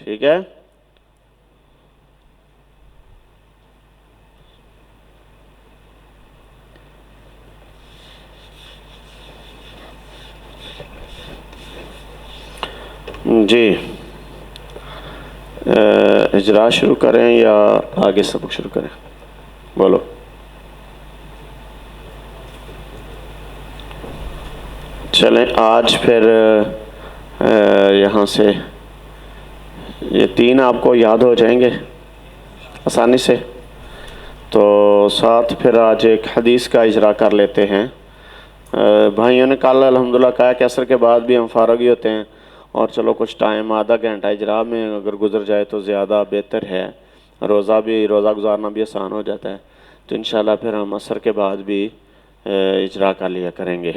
ٹھیک ہے؟ جی اجرا شروع کریں یا آگے سبق شروع کریں؟ بولو۔ چلیں آج پھر یہاں سے یہ 3 آپ کو یاد ہو جائیں گے آسانی سے، تو ساتھ پھر آج ایک حدیث کا اجرا کر لیتے ہیں۔ بھائیوں نے کل الحمدللہ کہا کہ عصر کے بعد بھی ہم فارغ ہی ہوتے ہیں، اور چلو کچھ ٹائم آدھا گھنٹہ اجرا میں اگر گزر جائے تو زیادہ بہتر ہے، روزہ گزارنا بھی آسان ہو جاتا ہے۔ تو انشاءاللہ پھر ہم عصر کے بعد بھی اجرا کر لیا کریں گے۔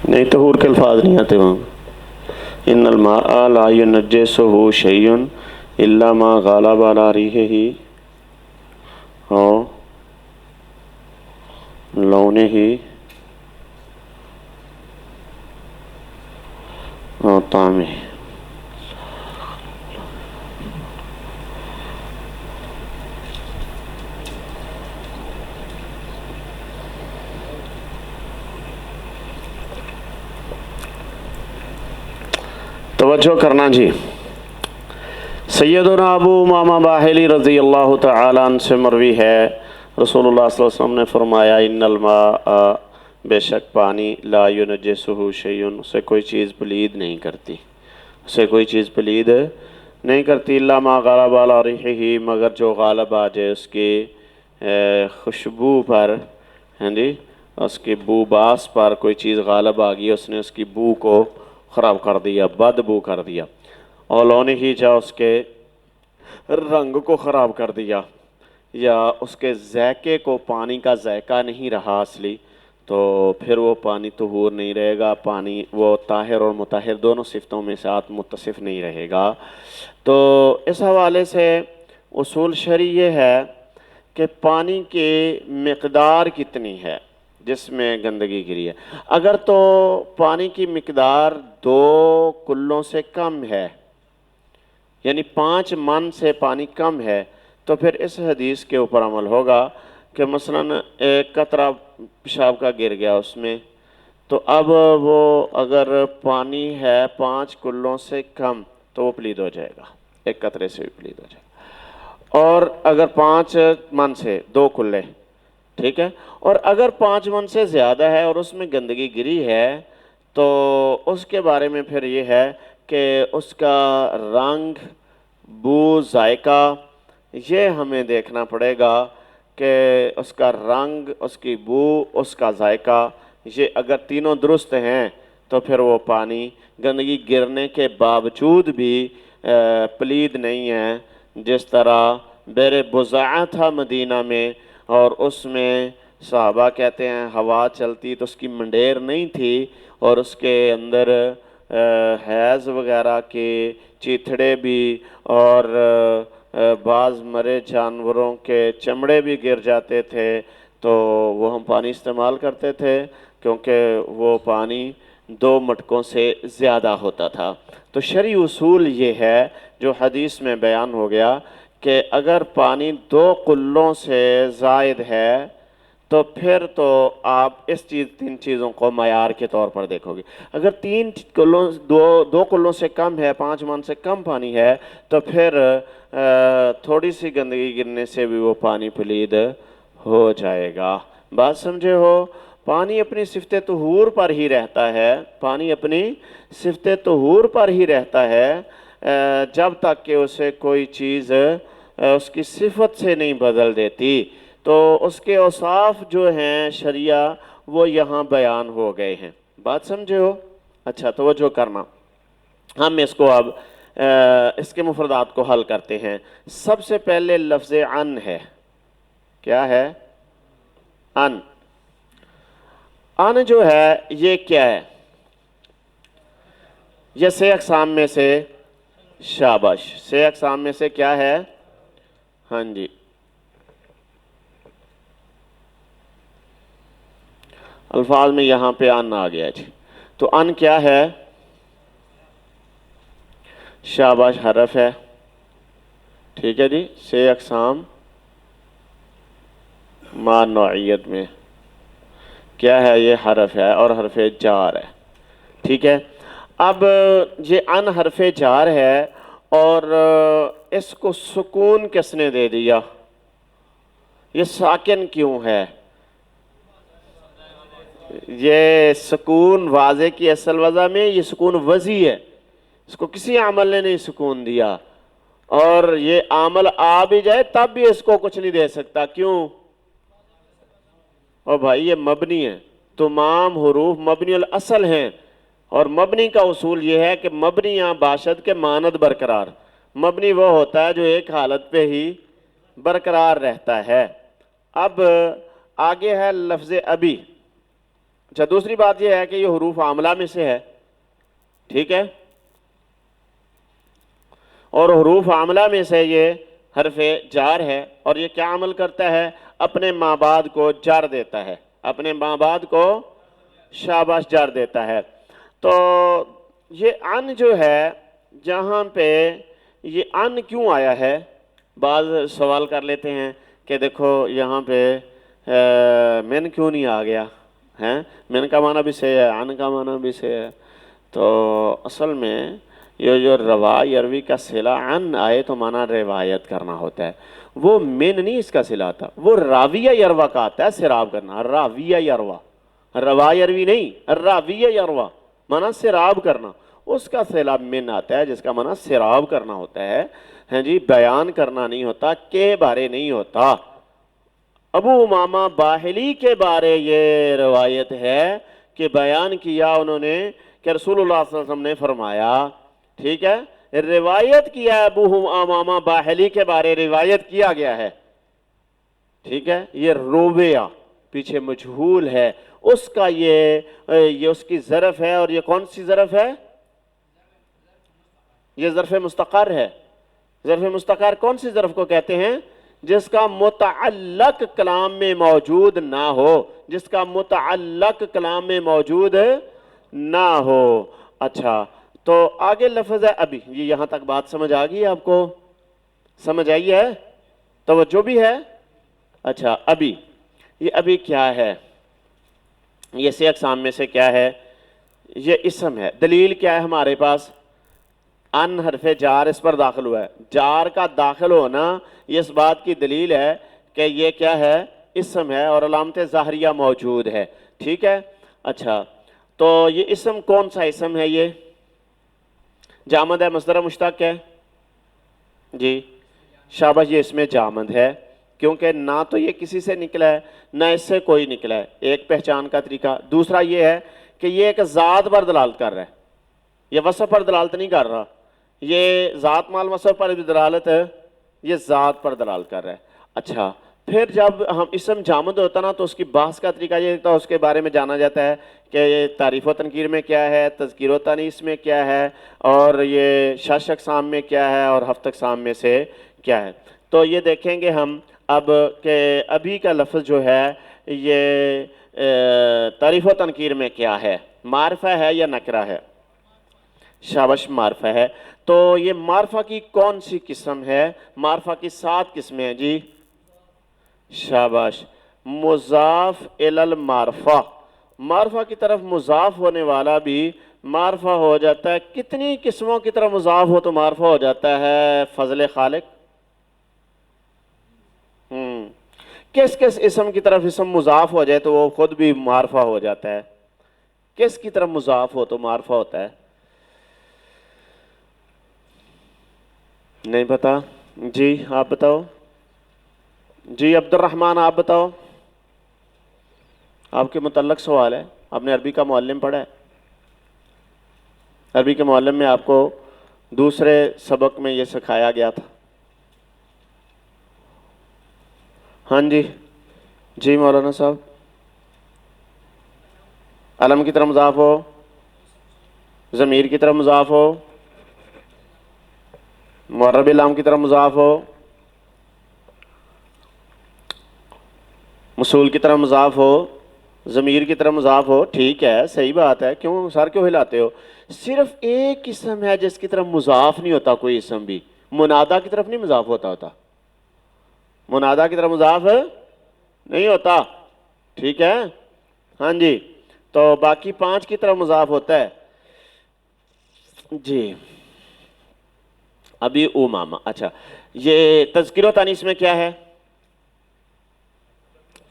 نہیں طہور کے الفاظ نہیں آتے وہاں۔ ان الماء لا ينجسه شيء الا ما غلب على ريحه او لونه او طعمه۔ توجہ کرنا جی۔ سیدنا ابو امامہ باہلی رضی اللہ تعالیٰ عنہ سے مروی ہے، رسول اللہ صلی اللہ علیہ وسلم نے فرمایا ان الماء، بے شک پانی، لا ینجسہ شیء، اسے کوئی چیز پلید نہیں کرتی، اسے کوئی چیز پلید نہیں کرتی، الا ما غلب علی ریحہ، مگر جو غالب آ جائے اس کی خوشبو پر، ہاں جی، اس کی بو باس پر کوئی چیز غالب آ گئی، اس نے اس کی بو کو خراب کر دیا، بدبو کر دیا، اور لونے ہی جا اس کے رنگ کو خراب کر دیا، یا اس کے ذائقے کو، پانی کا ذائقہ نہیں رہا اصلی، تو پھر وہ پانی طہور نہیں رہے گا، پانی وہ طاہر اور مطہر دونوں صفتوں میں ساتھ متصف نہیں رہے گا۔ تو اس حوالے سے اصول شرعی یہ ہے کہ پانی کی مقدار کتنی ہے جس میں گندگی گری ہے۔ اگر تو پانی کی مقدار 2 کلوں سے کم ہے، یعنی 5 من سے پانی کم ہے، تو پھر اس حدیث کے اوپر عمل ہوگا کہ مثلاً 1 قطرہ پیشاب کا گر گیا اس میں، تو اب وہ اگر پانی ہے 5 کلوں سے کم تو وہ پلید ہو جائے گا، 1 قطرے سے بھی پلید ہو جائے گا۔ اور اگر 5 من سے 2 کلے، ٹھیک ہے، اور اگر 5 من سے زیادہ ہے اور اس میں گندگی گری ہے، تو اس کے بارے میں پھر یہ ہے کہ اس کا رنگ، بو، ذائقہ، یہ ہمیں دیکھنا پڑے گا کہ اس کا رنگ، اس کی بو، اس کا ذائقہ، یہ اگر تینوں درست ہیں تو پھر وہ پانی گندگی گرنے کے باوجود بھی پلید نہیں ہے۔ جس طرح بئر بضاعہ تھا مدینہ میں، اور اس میں صحابہ کہتے ہیں ہوا چلتی تو اس کی منڈیر نہیں تھی، اور اس کے اندر حیض وغیرہ کے چیتھڑے بھی اور بعض مرے جانوروں کے چمڑے بھی گر جاتے تھے، تو وہ ہم پانی استعمال کرتے تھے کیونکہ وہ پانی 2 مٹکوں سے زیادہ ہوتا تھا۔ تو شرعی اصول یہ ہے جو حدیث میں بیان ہو گیا کہ اگر پانی 2 قلوں سے زائد ہے تو پھر تو آپ تین چیزوں کو معیار کے طور پر دیکھو گے. اگر 3 قلوں 2 قلوں سے کم ہے، 5 من سے کم پانی ہے، تو پھر تھوڑی سی گندگی گرنے سے بھی وہ پانی پلید ہو جائے گا. بات سمجھے ہو؟ پانی اپنی صفت طہور پر ہی رہتا ہے، پانی اپنی صفت طہور پر ہی رہتا ہے جب تک کہ اسے کوئی چیز اس کی صفت سے نہیں بدل دیتی. تو اس کے اوصاف جو ہیں شریعہ وہ یہاں بیان ہو گئے ہیں. بات سمجھے ہو؟ اچھا توجہ کرنا. ہم اس کو اب اس کے مفردات کو حل کرتے ہیں. سب سے پہلے لفظ ان ہے. کیا ہے؟ ان. ان جو ہے یہ کیا ہے؟ یہ 6 اقسام میں سے، شاباش، 6 اقسام میں سے کیا ہے؟ ہاں جی، الفاظ میں یہاں پہ ان آ گیا جی. تو ان کیا ہے؟ شاباش، حرف ہے. ٹھیک ہے جی، 6 اقسام ما نوعیت میں کیا ہے؟ یہ حرف ہے اور حرف جار ہے. ٹھیک ہے. اب یہ ان حرف جار ہے اور اس کو سکون کس نے دے دیا؟ یہ ساکن کیوں ہے؟ یہ سکون واضح کی اصل وضع میں یہ سکون وضعی ہے، اس کو کسی عمل نے نہیں سکون دیا، اور یہ عمل آ بھی جائے تب بھی اس کو کچھ نہیں دے سکتا. کیوں؟ اور بھائی یہ مبنی ہے، تمام حروف مبنی الاصل ہیں، اور مبنی کا اصول یہ ہے کہ مبنی یہاں باشد کے ماند برقرار. مبنی وہ ہوتا ہے جو ایک حالت پہ ہی برقرار رہتا ہے. اب آگے ہے لفظ ابی. اچھا دوسری بات یہ ہے کہ یہ حروف عاملہ میں سے ہے. ٹھیک ہے، اور حروف عاملہ میں سے یہ حرف جار ہے، اور یہ کیا عمل کرتا ہے؟ اپنے ماں بعد کو جار دیتا ہے، اپنے ماں بعد کو شاباش جار دیتا ہے. تو یہ ان جو ہے جہاں پہ یہ ان کیوں آیا ہے؟ بعض سوال کر لیتے ہیں کہ دیکھو یہاں پہ من کیوں نہیں آ گیا ہے؟ من کا معنی بھی صحیح ہے، ان کا معنی بھی صحیح ہے. تو اصل میں یہ جو روا یروی کا صلہ ان آئے تو معنی روایت کرنا ہوتا ہے، وہ من نہیں اس کا صلہ آتا، وہ راویہ یروا کا آتا ہے، سراب کرنا. راویہ یروا، روا یروی نہیں، راویہ یروا معنی سراب کرنا. اس کا صلہ من آتا ہے جس کا معنی سراب کرنا ہوتا ہے. ہاں جی، بیان کرنا نہیں ہوتا، کے بارے نہیں ہوتا. ابو امامہ باہلی کے بارے یہ روایت ہے کہ بیان کیا انہوں نے کہ رسول اللہ صلی اللہ علیہ وسلم نے فرمایا. ٹھیک ہے، روایت کیا ابو امامہ باہلی کے بارے روایت کیا گیا ہے. ٹھیک ہے، یہ روبیہ پیچھے مجہول ہے، اس کا یہ اس کی ظرف ہے. اور یہ کون سی ظرف ہے؟ یہ ظرف مستقر ہے. ظرف مستقر کون سی ظرف کو کہتے ہیں؟ جس کا متعلق کلام میں موجود نہ ہو، جس کا متعلق کلام میں موجود نہ ہو. اچھا تو آگے لفظ ہے ابھی. یہ یہاں تک بات سمجھ آ گئی آپ کو؟ سمجھ آئی ہے؟ توجہ بھی ہے؟ اچھا ابھی، یہ ابھی کیا ہے؟ یہ 6 اقسام میں سے کیا ہے؟ یہ اسم ہے. دلیل کیا ہے ہمارے پاس؟ ان حرف جار اس پر داخل ہوا ہے. جار کا داخل ہونا یہ اس بات کی دلیل ہے کہ یہ کیا ہے؟ اسم ہے، اور علامت ظاہریہ موجود ہے. ٹھیک ہے. اچھا تو یہ اسم کون سا اسم ہے؟ یہ جامد ہے، مصدر مشتق ہے جی. شاباش، یہ اسم جامد ہے کیونکہ نہ تو یہ کسی سے نکلا ہے نہ اس سے کوئی نکلا ہے. ایک پہچان کا طریقہ. دوسرا یہ ہے کہ یہ ایک ذات پر دلالت کر رہا ہے، یہ وصف پر دلالت نہیں کر رہا. یہ ذات مال وصف پر بھی دلالت ہے، یہ ذات پر دلالت کر رہا ہے. اچھا پھر جب ہم اسم جامد ہوتا نا تو اس کی بحث کا طریقہ یہ ہوتا ہے، اس کے بارے میں جانا جاتا ہے کہ یہ تعریف و تنکیر میں کیا ہے، تذکیر و تانیث میں کیا ہے، اور یہ 6 اقسام میں کیا ہے، اور 7 اقسام میں سے کیا ہے. تو یہ دیکھیں گے ہم اب کہ ابھی کا لفظ جو ہے یہ تعریف و تنکیر میں کیا ہے، معرفہ ہے یا نکرہ ہے؟ شابش معرفہ ہے. تو یہ معرفہ کی کون سی قسم ہے؟ معرفہ کی 7 قسمیں ہیں جی. شاباش. مضاف الی المعرفہ، معرفہ کی طرف مضاف ہونے والا بھی معرفہ ہو جاتا ہے. کتنی قسموں کی طرف مضاف ہو تو معرفہ ہو جاتا ہے فضل خالق؟ کس کس اسم کی طرف اسم مضاف ہو جائے تو وہ خود بھی معرفہ ہو جاتا ہے؟ کس کی طرف مضاف ہو تو معرفہ ہوتا ہے؟ نہیں پتا؟ جی آپ بتاؤ. جی عبد الرحمن آپ بتاؤ. آپ کے متعلق سوال ہے. آپ نے عربی کا معلم پڑھا ہے؟ عربی کے معلم میں آپ کو دوسرے سبق میں یہ سکھایا گیا تھا. ہاں جی. جی مولانا صاحب. علم کی طرف مضاف ہو، ضمیر کی طرف مضاف ہو، معرب لام کی طرف مضاف ہو، موصول کی طرف مضاف ہو، ضمیر کی طرف مضاف ہو. ٹھیک ہے، صحیح بات ہے. کیوں سر کیوں ہلاتے ہو؟ صرف ایک قسم ہے جس کی طرف مضاف نہیں ہوتا کوئی اسم بھی. منادہ کی طرف نہیں مضاف ہوتا. منادہ کی طرف مضاف نہیں ہوتا. ٹھیک ہے. ہاں جی. تو باقی 5 کی طرف مضاف ہوتا ہے. جی ابھی امامہ. اچھا یہ تذکیر و تانیث میں کیا ہے؟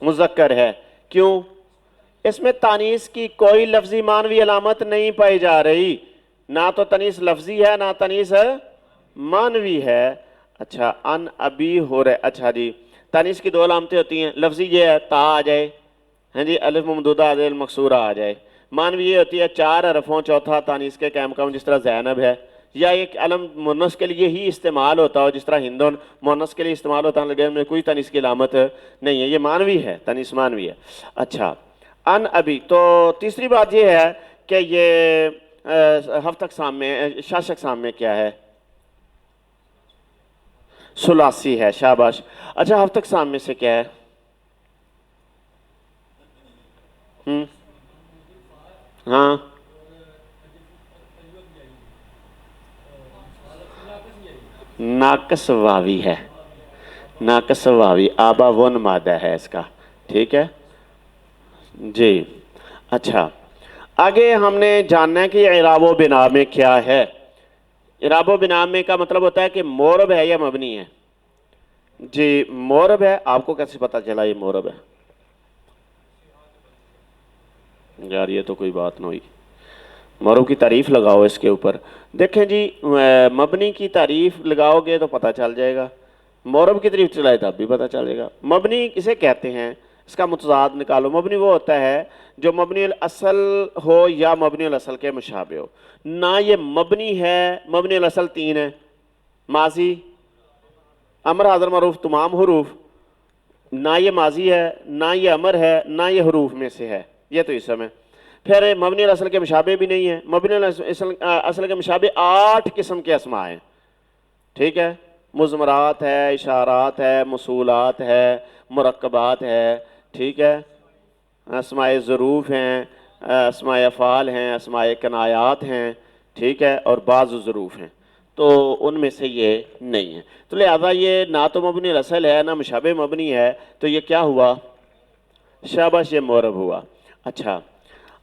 مذکر ہے. کیوں؟ اس میں تانیث کی کوئی لفظی معنوی علامت نہیں پائی جا رہی. نہ تو تانیث لفظی ہے نہ تانیث معنوی ہے. اچھا ان ابی ہو رہے. اچھا جی تانیث کی 2 علامتیں ہوتی ہیں. لفظی یہ ہے تا آ جائے، ہاں جی، الف ممدودہ آ جائے، مکسورہ آ جائے. معنوی یہ ہوتی ہے 4 حرفوں چوتھا تانیث کے قائم مقام، جس طرح زینب ہے. یا ایک علم مونس کے لیے ہی استعمال ہوتا ہو، جس طرح ہندون مونس کے لیے استعمال ہوتا ہے، لیکن میں کوئی تانیث کی علامت نہیں ہے. یہ معنوی ہے، تانیث معنوی ہے. اچھا ان ابی. تو تیسری بات یہ ہے کہ یہ ہفت اقسام میں شش اقسام میں کیا ہے؟ ثلاثی ہے. شاباش. اچھا ہفت اقسام میں سے کیا ہے؟ ہاں ناقص واوی ہے. ناقص واوی آبا ون مادہ ہے اس کا. ٹھیک ہے جی. اچھا آگے ہم نے جاننا ہے کہ اعراب و بنا میں کیا ہے. اعراب و بنا میں کا مطلب ہوتا ہے کہ مورب ہے یا مبنی ہے. جی مورب ہے. آپ کو کیسے پتا چلا یہ مورب ہے؟ یار یہ تو کوئی بات نہ ہوئی. مورب کی تعریف لگاؤ اس کے اوپر. دیکھیں جی مبنی کی تعریف لگاؤ گے تو پتہ چل جائے گا. مورب کی تعریف چلائے تب بھی پتہ چل جائے گا. مبنی کسے کہتے ہیں؟ اس کا متضاد نکالو. مبنی وہ ہوتا ہے جو مبنی الاصل ہو یا مبنی الاصل کے مشابہ ہو. نہ یہ مبنی ہے. مبنی الاصل 3 ہے: ماضی، امر، حاضر، معروف، تمام حروف. نہ یہ ماضی ہے، نہ یہ امر ہے، نہ یہ حروف میں سے ہے. یہ تو اسم ہے. پھر مبنی الاصل کے مشابہ بھی نہیں ہے. مبنی اصل کے مشابہ 8 قسم کے اسماء ہیں. ٹھیک ہے. مضمرات ہے، اشارات ہے، موصولات ہے، مرکبات ہے. ٹھیک ہے. اسماء ظروف ہیں، اسماء افعال ہیں، اسماء کنایات ہیں. ٹھیک ہے. اور بعض ظروف ہیں. تو ان میں سے یہ نہیں ہے. تو لہذا یہ نہ تو مبنی الاصل ہے نہ مشابہ مبنی ہے. تو یہ کیا ہوا؟ شاباش یہ مورب ہوا. اچھا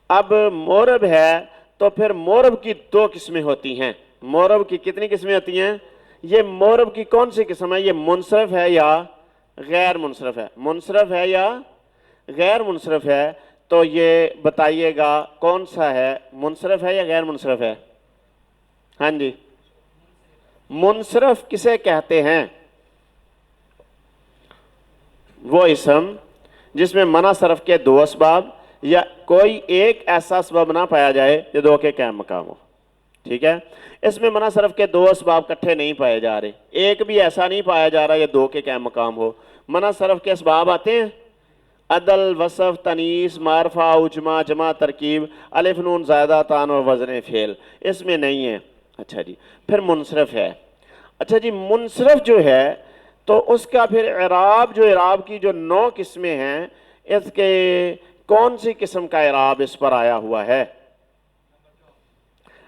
اب مورب ہے تو پھر مورب کی 2 قسمیں ہوتی ہیں. مورب کی کتنی قسمیں ہوتی ہیں؟ یہ مورب کی کون سی قسم ہے؟ یہ منصرف ہے یا غیر منصرف ہے؟ منصرف ہے یا غیر منصرف ہے؟ تو یہ بتائیے گا کون سا ہے؟ منصرف ہے یا غیر منصرف ہے؟ ہاں جی. منصرف کسے کہتے ہیں؟ وہ اسم جس میں منع صرف کے 2 اسباب یا کوئی ایک ایسا سبب نہ پایا جائے جو 2 کے قائم مقام ہو. ٹھیک ہے. اس میں منع صرف کے 2 اسباب کٹھے نہیں پائے جا رہے. ایک بھی ایسا نہیں پایا جا رہا یہ 2 کے قائم مقام ہو. منع صرف کے اسباب آتے ہیں: عدل، وصف، تنیث، معرفہ، عجمہ، جمع، ترکیب، الف نون زائدہ، تان اور وزن فعل. اس میں نہیں ہے. اچھا جی. پھر منصرف ہے. اچھا جی منصرف جو ہے تو اس کا پھر اعراب جو اعراب کی جو 9 قسمیں ہیں اس کے کون سی قسم کا اعراب اس پر آیا ہوا ہے؟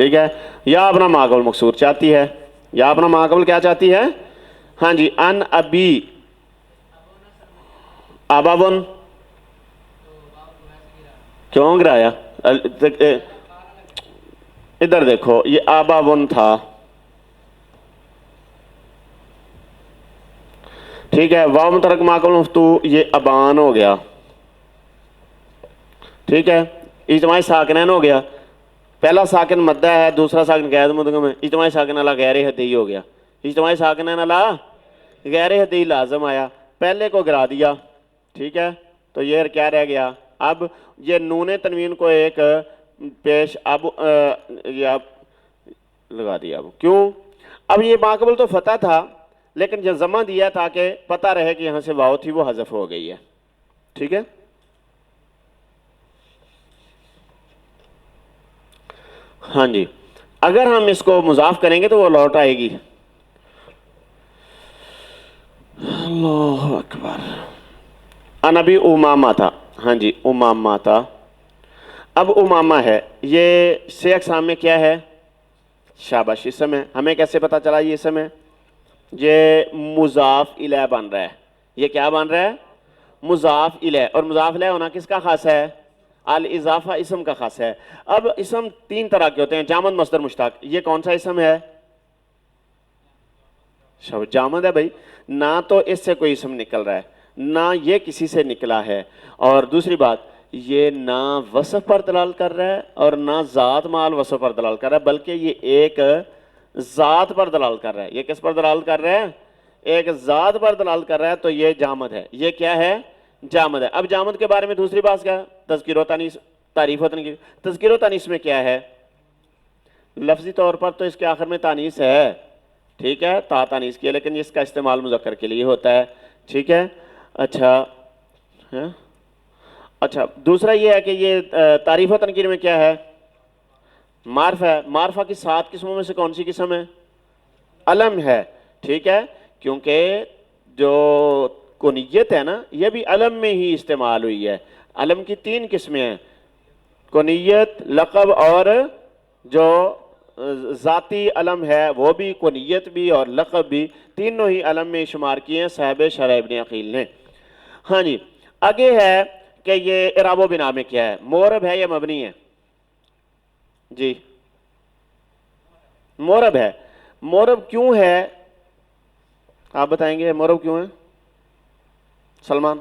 ٹھیک ہے، یا اپنا ماقبل مقصور چاہتی ہے، یا اپنا ماقبل کیا چاہتی ہے؟ ہاں جی، ان ابی ابابن، کیوں گرایا؟ ادھر دیکھو، یہ ابابن تھا، ٹھیک ہے، واو متحرک ماقبل مفتوح یہ ابان ہو گیا، ٹھیک ہے، اجتماعی ساکنین ہو گیا، پہلا ساکن مدہ ہے، دوسرا ساکن قید مدغم ہے، اجتماعی ساکن علی غیر حدی ہو گیا، اجتماعی ساکنین علی غیر حدی لازم آیا، پہلے کو گرا دیا، ٹھیک ہے، تو یہ کیا رہ گیا؟ اب یہ نون تنوین کو ایک پیش اب یہ اب لگا دیا، اب کیوں؟ اب یہ ماقبل تو فتح تھا لیکن جو ضمہ دیا تاکہ پتہ رہے کہ یہاں سے واو تھی وہ حذف ہو گئی ہے، ٹھیک ہے۔ ہاں جی، اگر ہم اس کو مضاف کریں گے تو وہ لوٹ آئے گی، اللہ اکبر، انبی امامہ تھا، ہاں جی امامہ تھا، اب امامہ ہے، یہ سے اقسام میں کیا ہے؟ شاباش، اسم ہے، ہمیں کیسے پتا چلا یہ اسم ہے؟ یہ مضاف الیہ بن رہا ہے، یہ کیا بن رہا ہے؟ مضاف الیہ، اور مضاف الیہ ہونا کس کا خاص ہے؟ الاضافہ اسم کا خاص ہے۔ اب اسم تین طرح کے ہوتے ہیں، جامد مصدر مشتق، یہ کون سا اسم ہے؟ جامد ہے بھائی، نہ تو اس سے کوئی اسم نکل رہا ہے، نہ یہ کسی سے نکلا ہے، اور دوسری بات یہ نہ وصف پر دلال کر رہا ہے اور نہ ذات مال وصف پر دلال کر رہا ہے، بلکہ یہ ایک ذات پر دلال کر رہا ہے۔ یہ کس پر دلال کر رہا ہے؟ ایک ذات پر دلال کر رہا ہے، تو یہ جامد ہے۔ یہ کیا ہے؟ جامد ہے۔ اب جامد کے بارے میں دوسری بات کیا؟ تذکیر و تانیث، تعریف و تنکیر۔ تذکیر و تانیث میں کیا ہے؟ لفظی طور پر تو اس کے آخر میں تانیث ہے، ٹھیک ہے، تا تانیث کی ہے، لیکن اس کا استعمال مذکر کے لیے ہوتا ہے، ٹھیک ہے۔ اچھا دوسرا یہ ہے کہ یہ تعریف و تنکیر میں کیا ہے؟ معرفہ ہے۔ معرفہ کی 7 قسموں میں سے کون سی قسم ہے؟ علم ہے، ٹھیک ہے، کیونکہ جو کنیت ہے نا یہ بھی علم میں ہی استعمال ہوئی ہے۔ علم کی 3 قسمیں ہیں، کنیت، لقب اور جو ذاتی علم ہے وہ بھی، کنیت بھی اور لقب بھی، تینوں ہی علم میں شمار کیے ہیں صاحب شرح ابن عقیل نے۔ ہاں جی، آگے ہے کہ یہ اعراب و بنا میں کیا ہے؟ معرب ہے یا مبنی ہے؟ جی معرب ہے۔ معرب کیوں ہے آپ بتائیں گے؟ معرب کیوں ہے سلمان؟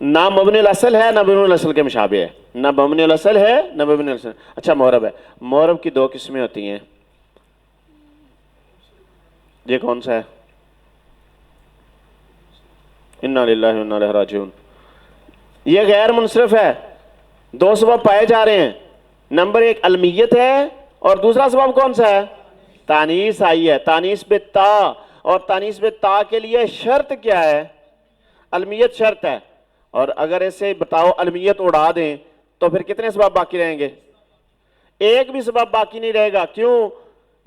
نہ مبنی الاصل ہے نہ مبنی الاصل کے مشابہ ہے، نہ مبنی الاصل ہے نہ مبنی الاصل۔ اچھا معرب ہے، معرب کی 2 قسمیں ہوتی ہیں، یہ کون سا ہے؟ انا للہ و انا الیہ راجعون، یہ غیر منصرف ہے، 2 سبب پائے جا رہے ہیں، نمبر 1 علمیت ہے اور دوسرا سبب کون سا ہے؟ تانیث آئی ہے، تانیث بالتا، اور تانیث بالتا کے لیے شرط کیا ہے؟ علمیت شرط ہے، اور اگر ایسے بتاؤ علمیت اڑا دیں تو پھر کتنے سبب باقی رہیں گے؟ ایک بھی سبب باقی نہیں رہے گا، کیوں؟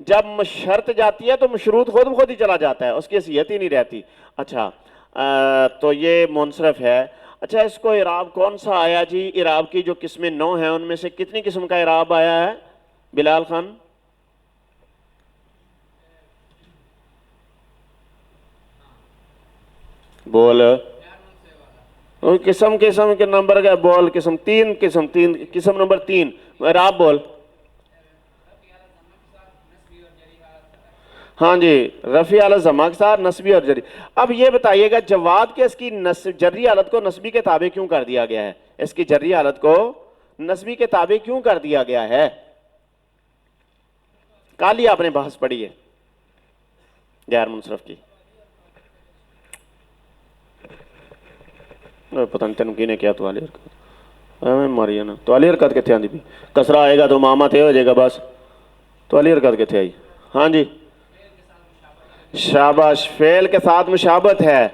جب شرط جاتی ہے تو مشروط خود بخود ہی چلا جاتا ہے، اس کی حیثیت ہی نہیں رہتی۔ اچھا تو یہ منصرف ہے۔ اچھا اس کو اعراب کون سا آیا جی؟ اعراب کی جو قسمیں 9 ہیں ان میں سے کتنی قسم کا اعراب آیا ہے بلال خان؟ بول قسم کے نمبر کا بول، قسم 3 قسم نمبر 3 اعراب بول۔ ہاں جی، رفع اعلی ضمہ کے ساتھ نصبی اور جری۔ اب یہ بتائیے گا جواد کے اس کی جری حالت کو نصبی کے تابع کیوں کر دیا گیا ہے؟ اس کی جری حالت کو نصبی کے تابع کیوں کر دیا گیا ہے؟ کل ہی آپ نے بحث پڑھی ہے غیر منصرف کی، پتہ نہیں تینوں کی نے کیا توالی حرکت ماری نا، توالی حرکت کتنے آتی بھی؟ کسرہ آئے گا تو ماما تھے ہو جائے گا بس، توالی حرکت کتنے آئی؟ ہاں جی شاباش، فعل کے ساتھ مشابہت ہے۔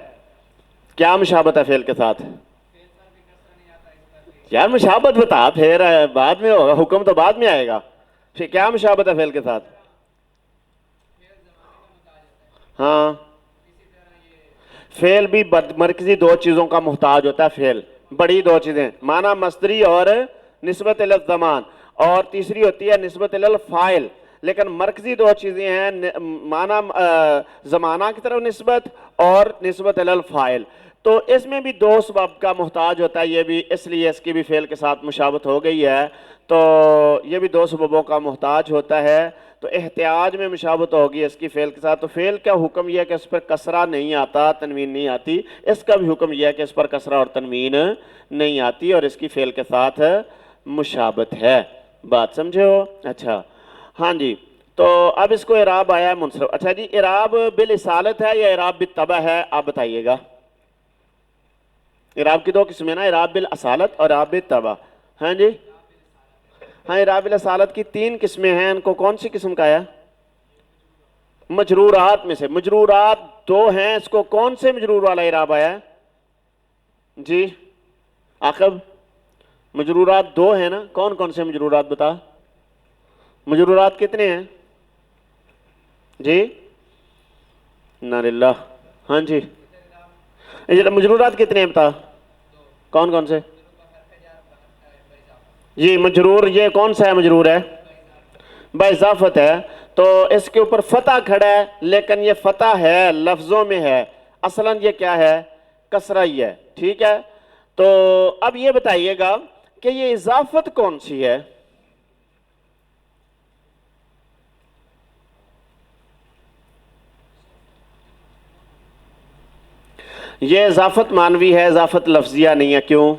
کیا مشابہت ہے فعل کے ساتھ؟ یار مشابہت بتا، پھر بعد میں ہوگا، حکم تو بعد میں آئے گا۔ پھر کیا مشابہت ہے فعل کے ساتھ؟ ہاں فعل بھی مرکزی 2 چیزوں کا محتاج ہوتا ہے، فعل بڑی 2 چیزیں، معنی مصدری اور نسبت الی الزمان، اور تیسری ہوتی ہے نسبت الی الفاعل. لیکن مرکزی دو چیزیں ہیں، معنی زمانہ کی طرف نسبت اور نسبت الی الفاعل. تو اس میں بھی دو سبب کا محتاج ہوتا ہے، یہ بھی اس لیے اس کی بھی فعل کے ساتھ مشابہت ہو گئی ہے. تو یہ بھی دو سببوں کا محتاج ہوتا ہے، تو احتیاج میں مشابہت ہوگی اس کی فعل کے ساتھ. تو فعل کا حکم یہ ہے کہ اس پر کسرہ نہیں آتا، تنوین نہیں آتی. اس کا بھی حکم یہ ہے کہ اس پر کسرہ اور تنوین نہیں آتی اور اس کی فعل کے ساتھ مشابہت ہے. بات سمجھے ہو؟ اچھا ہاں جی. تو اب اس کو اعراب آیا ہے منصرف. اچھا جی، اعراب بالاصالت ہے یا اعراب بالطبع ہے؟ آپ بتائیے گا. اعراب کی دو قسمیں نا، اعراب بالاصالت اور اعراب بالطبع. ہاں جی ہاں، اعراب بالاصالت کی تین قسمیں ہیں. ان کو کون سی قسم کا ہے؟ مجرورات میں سے. مجرورات دو ہیں، اس کو کون سے مجرور والا اعراب آیا ہے؟ جی عاقب، مجرورات دو ہیں نا، کون کون سے مجرورات بتا؟ مجرورات کتنے ہیں جی؟ انا للہ. ہاں جی مجرورات کتنے ہیں بتا؟ کون کون سے؟ جی مجرور یہ کون سا ہے؟ مجرور ہے باضافت ہے. تو اس کے اوپر فتح کھڑا ہے، لیکن یہ فتح ہے لفظوں میں ہے، اصلاً یہ کیا ہے؟ کسرہ ہی ہے. ٹھیک ہے. تو اب یہ بتائیے گا کہ یہ اضافت کون سی ہے؟ یہ اضافت معنوی ہے، اضافت لفظیہ نہیں ہے. کیوں؟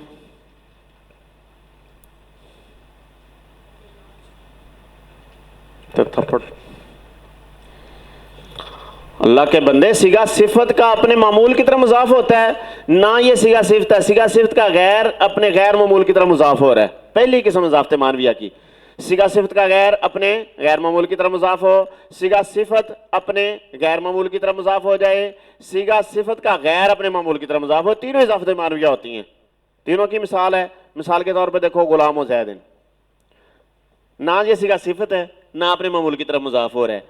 اللہ کے بندے، صیغہ صفت کا اپنے معمول کی طرف مضاف ہوتا ہے نہ، یہ صیغہ صفت ہے. صیغہ صفت کا غیر اپنے غیر معمول کی طرف مضاف ہو رہا ہے. پہلی قسم اضافت معنویہ کی، صیغہ صفت کا غیر اپنے غیر معمول کی طرف مضاف ہو، صیغہ صفت اپنے غیر معمول کی طرف مضاف ہو جائے، صیغہ صفت کا غیر اپنے معمول کی طرف مضاف ہو. تینوں اضافت معنویہ ہوتی ہیں. تینوں کی مثال ہے. مثال کے طور پہ دیکھو غلام و زید، نہ یہ صیغہ صفت ہے نہ اپنے معمول کی طرف مضاف ہو رہا ہے.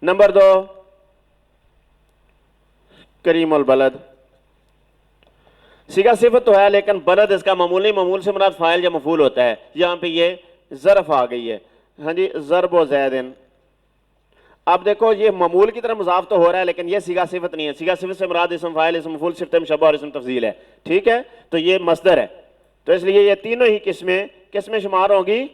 نمبر دو کریم البلد، صیغہ صفت تو ہے لیکن بلد اس کا معمول نہیں. معمول سے مراد فاعل یا مفعول ہوتا ہے. یہاں پہ یہ ظرف آ گئی ہے. ہاں جی ضرب و زیدن. اب دیکھو یہ معمول کی طرف مضاف تو ہو رہا ہے لیکن یہ صیغہ صفت نہیں ہے. صیغہ صفت سے مراد اسم فاعل، اسم مفعول، صفت مشبہ اور اسم تفضیل ہے. ٹھیک ہے. تو یہ مصدر ہے. تو اس لیے یہ تینوں ہی قسمیں کس میں شمار ہوں گی؟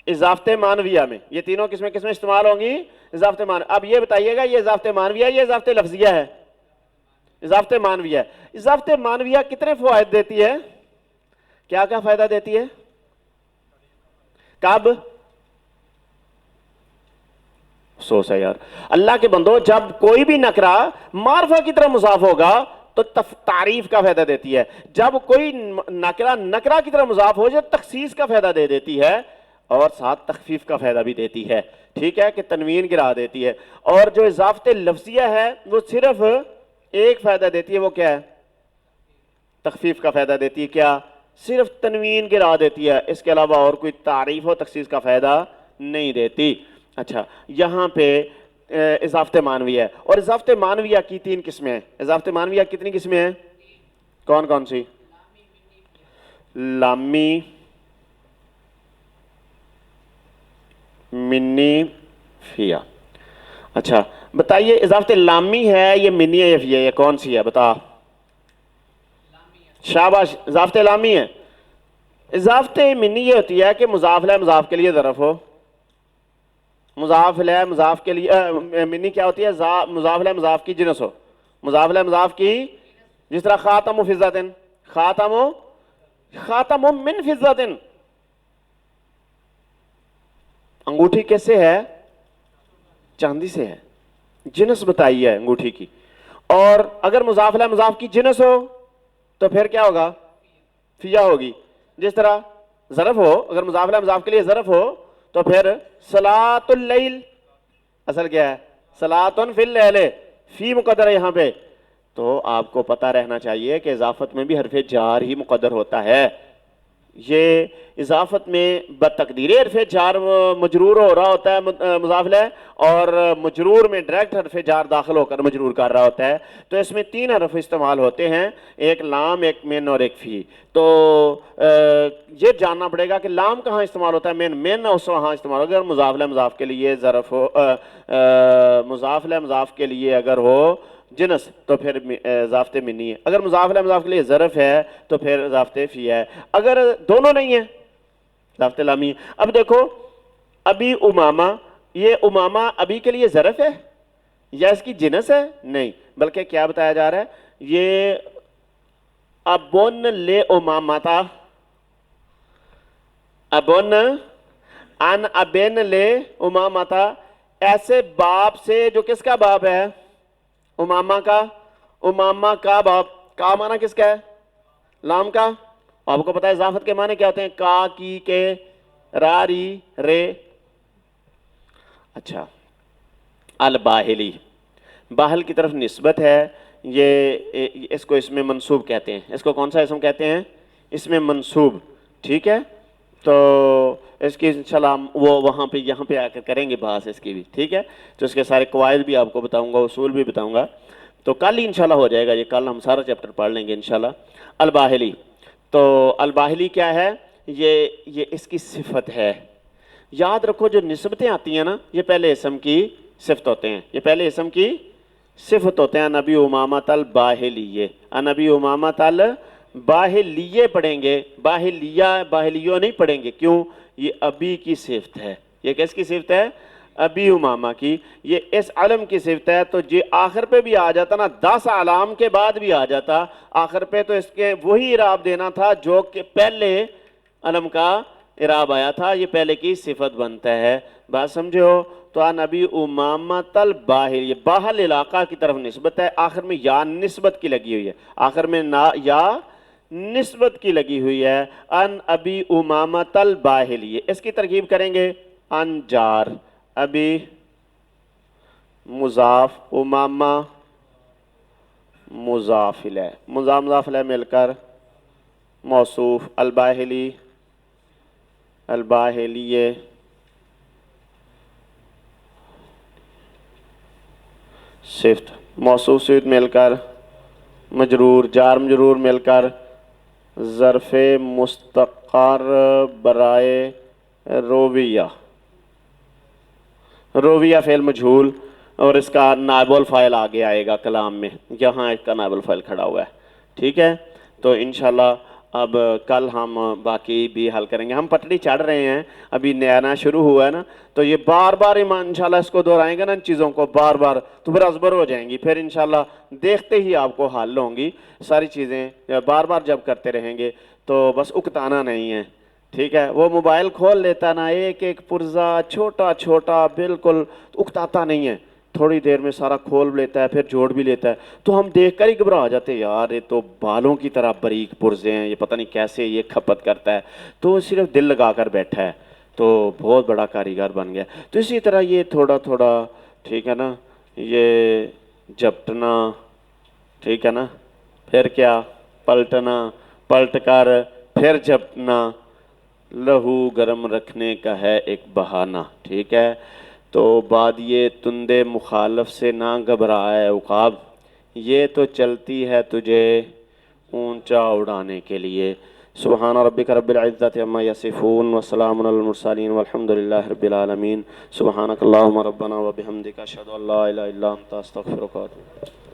اضافت معنویہ میں. یہ تینوں قسمیں کس میں استعمال ہوں گی؟ اضافت معنویہ. اب یہ بتائیے گا یہ اضافت معنویہ یہ اضافت لفظیہ ہے؟ اضافت معنویہ. اضافت معنویہ کتنے فوائد دیتی ہے؟ کیا کیا فائدہ دیتی ہے؟ کب؟ افسوس ہے یار اللہ کے بندو، جب کوئی بھی نکرہ معرفہ کی طرف مضاف ہوگا تو تعریف کا فائدہ دیتی ہے. جب کوئی نکرہ کی طرف مضاف ہو جائے تخصیص کا فائدہ دے دیتی ہے اور ساتھ تخفیف کا فائدہ بھی دیتی ہے. ٹھیک ہے، کہ تنوین گرا دیتی ہے. اور جو اضافت لفظیہ ہے وہ صرف ایک فائدہ دیتی ہے، وہ کیا ہے؟ تخفیف کا فائدہ دیتی ہے. کیا؟ صرف تنوین گرا دیتی ہے، اس کے علاوہ اور کوئی تعریف و تخصیص کا فائدہ نہیں دیتی. اچھا یہاں پہ اضافت معنویہ ہے. اور اضافت معنویہ کی تین قسمیں ہیں. اضافت معنویہ کتنی قسمیں ہیں؟ کون کون سی؟ لامی، منی، فیہ. اچھا بتائیے اضافت لامی ہے یہ منی ہے یا فیہ؟ یہ کون سی ہے بتا؟ شاباش، اضافت لامی ہے. اضافت منی یہ ہوتی ہے کہ مضاف لہ مضاف کے لیے ظرف ہو. مضاف لہ مضاف کے لیے منی کیا ہوتی ہے؟ مضاف لہ مضاف کی جنس ہو. مضاف لہ مضاف کی، جس طرح خاتم فضۃ، خاتم من فضۃ. انگوٹھی کیس سے ہے؟ چاندی سے ہے. جنس بتائی ہے انگوٹھی کی. اور اگر مضاف لہ مضاف کی جنس ہو تو پھر کیا ہوگا؟ فیہ ہوگی. جس طرح ظرف ہو، اگر مضاف لہ مضاف کے لیے ظرف ہو تو پھر صلاۃ اللیل، اصل کیا ہے؟ صلاۃ فی اللیل، فی مقدر ہے یہاں پہ. تو آپ کو پتہ رہنا چاہیے کہ اضافت میں بھی حرف جار ہی مقدر ہوتا ہے. یہ اضافت میں بتقدیر حرف جار مجرور ہو رہا ہوتا ہے مضاف الیہ، اور مجرور میں ڈائریکٹ حرف جار داخل ہو کر مجرور کر رہا ہوتا ہے. تو اس میں 3 حرف استعمال ہوتے ہیں، ایک لام، ایک من اور ایک فی. تو یہ جاننا پڑے گا کہ لام کہاں استعمال ہوتا ہے، من اس وہاں استعمال ہوگا. اگر مضاف الیہ مضاف کے لیے ظرف ہو، مضاف الیہ مضاف کے لیے اگر ہو جنس تو پھر اضافت منی ہے. اگر مضاف الیہ مضاف کے لیے ظرف ہے تو پھر اضافت فی ہے. اگر دونوں نہیں ہیں اضافت لامی. اب دیکھو ابی امامہ، یہ امامہ ابی کے لیے ظرف ہے یا اس کی جنس ہے؟ نہیں، بلکہ کیا بتایا جا رہا ہے، یہ ابن لے امامتا، ابن ان ابن لے امامتا، ایسے باپ سے جو کس کا باپ ہے؟ امامہ کا. امامہ کا باپ، کا معنی کس کا ہے؟ لام کا. آپ کو پتا ہے اضافت کے معنی کیا ہوتے ہیں؟ کا، کی، کے، را، ری، رے. اچھا، الباہلی، باہل کی طرف نسبت ہے. یہ اس کو اسم منصوب کہتے ہیں. اس کو کون سا اسم کہتے ہیں؟ اسم منصوب. ٹھیک ہے، تو اس کی انشاءاللہ ہم وہ وہاں پہ یہاں پہ آ کر کریں گے بحث اس کی بھی. ٹھیک ہے، تو اس کے سارے قواعد بھی آپ کو بتاؤں گا، اصول بھی بتاؤں گا. تو کل ہی انشاءاللہ ہو جائے گا، یہ کل ہم سارا چیپٹر پڑھ لیں گے انشاءاللہ. الباہلی، تو الباہلی کیا ہے؟ یہ اس کی صفت ہے. یاد رکھو جو نسبتیں آتی ہیں نا، یہ پہلے اسم کی صفت ہوتے ہیں. یہ پہلے اسم کی صفت ہوتے ہیں. نبی امامت الباہلیہ، نبی امامت الباہلیہ پڑھیں گے، باہلیہ باہلیو نہیں پڑھیں گے. کیوں؟ یہ ابی کی صفت ہے. یہ کس کی صفت ہے؟ ابی امامہ کی. یہ اس علم کی صفت ہے، تو یہ آخر پہ بھی آ جاتا نا، 10 علام کے بعد بھی آ جاتا آخر پہ، تو اس کے وہی اعراب دینا تھا جو کہ پہلے علم کا اعراب آیا تھا. یہ پہلے کی صفت بنتا ہے. بات سمجھو؟ تو نبی امامت الباہل، یہ باہل علاقہ کی طرف نسبت ہے. آخر میں یا نسبت کی لگی ہوئی ہے، آخر میں یا نسبت کی لگی ہوئی ہے. ان ابی امامت الباہلی، اس کی ترکیب کریں گے ان جار، ابی مضاف، امامہ مضاف الیہ، مضاف الیہ مل کر موصوف، الباہلی الباہلیہ صفت، موصوف صفت مل کر مجرور، جار مجرور مل کر ظرف مستقر برائے رویہ، رویہ فعل مجھول، اور اس کا نائب الفاعل آگے آئے گا کلام میں. یہاں اس کا نائب الفاعل کھڑا ہوا ہے. ٹھیک ہے، تو انشاءاللہ اب کل ہم باقی بھی حل کریں گے. ہم پٹڑی چڑھ رہے ہیں، ابھی نیا شروع ہوا ہے نا، تو یہ بار بار انشاءاللہ اس کو دہرائیں گے نا، ان چیزوں کو بار بار، تو پھر ازبر ہو جائیں گی. پھر انشاءاللہ دیکھتے ہی آپ کو حل ہوں گی ساری چیزیں. بار بار جب کرتے رہیں گے تو بس اکتانا نہیں ہے. ٹھیک ہے، وہ موبائل کھول لیتا نا، ایک ایک پرزہ چھوٹا چھوٹا بالکل اکتاتا نہیں ہے، تھوڑی دیر میں سارا کھول لیتا ہے، پھر جوڑ بھی لیتا ہے. تو ہم دیکھ کر ہی گھبرا جاتے ہیں، یار یہ تو بالوں کی طرح باریک پرزے ہیں، یہ پتہ نہیں کیسے یہ کھپت کرتا ہے. تو صرف دل لگا کر بیٹھا ہے، تو بہت بڑا کاریگر بن گیا. تو اسی طرح یہ تھوڑا تھوڑا، ٹھیک ہے نا، یہ جھپٹنا، ٹھیک ہے نا، پھر کیا پلٹنا، پلٹ کر پھر جھپٹنا، لہو گرم رکھنے کا ہے ایک بہانہ. ٹھیک ہے، تو بعد یہ تندے مخالف سے نہ گھبرائے عقاب، یہ تو چلتی ہے تجھے اونچا اڑانے کے لیے. سبحان ربک رب العزت عما یصفون وسلام علی المرسلین والحمد للہ رب العالمین. سبحانک اللہم ربنا وبحمدک اشہد ان لا الہ الا انت استغفرک واتوب الیک.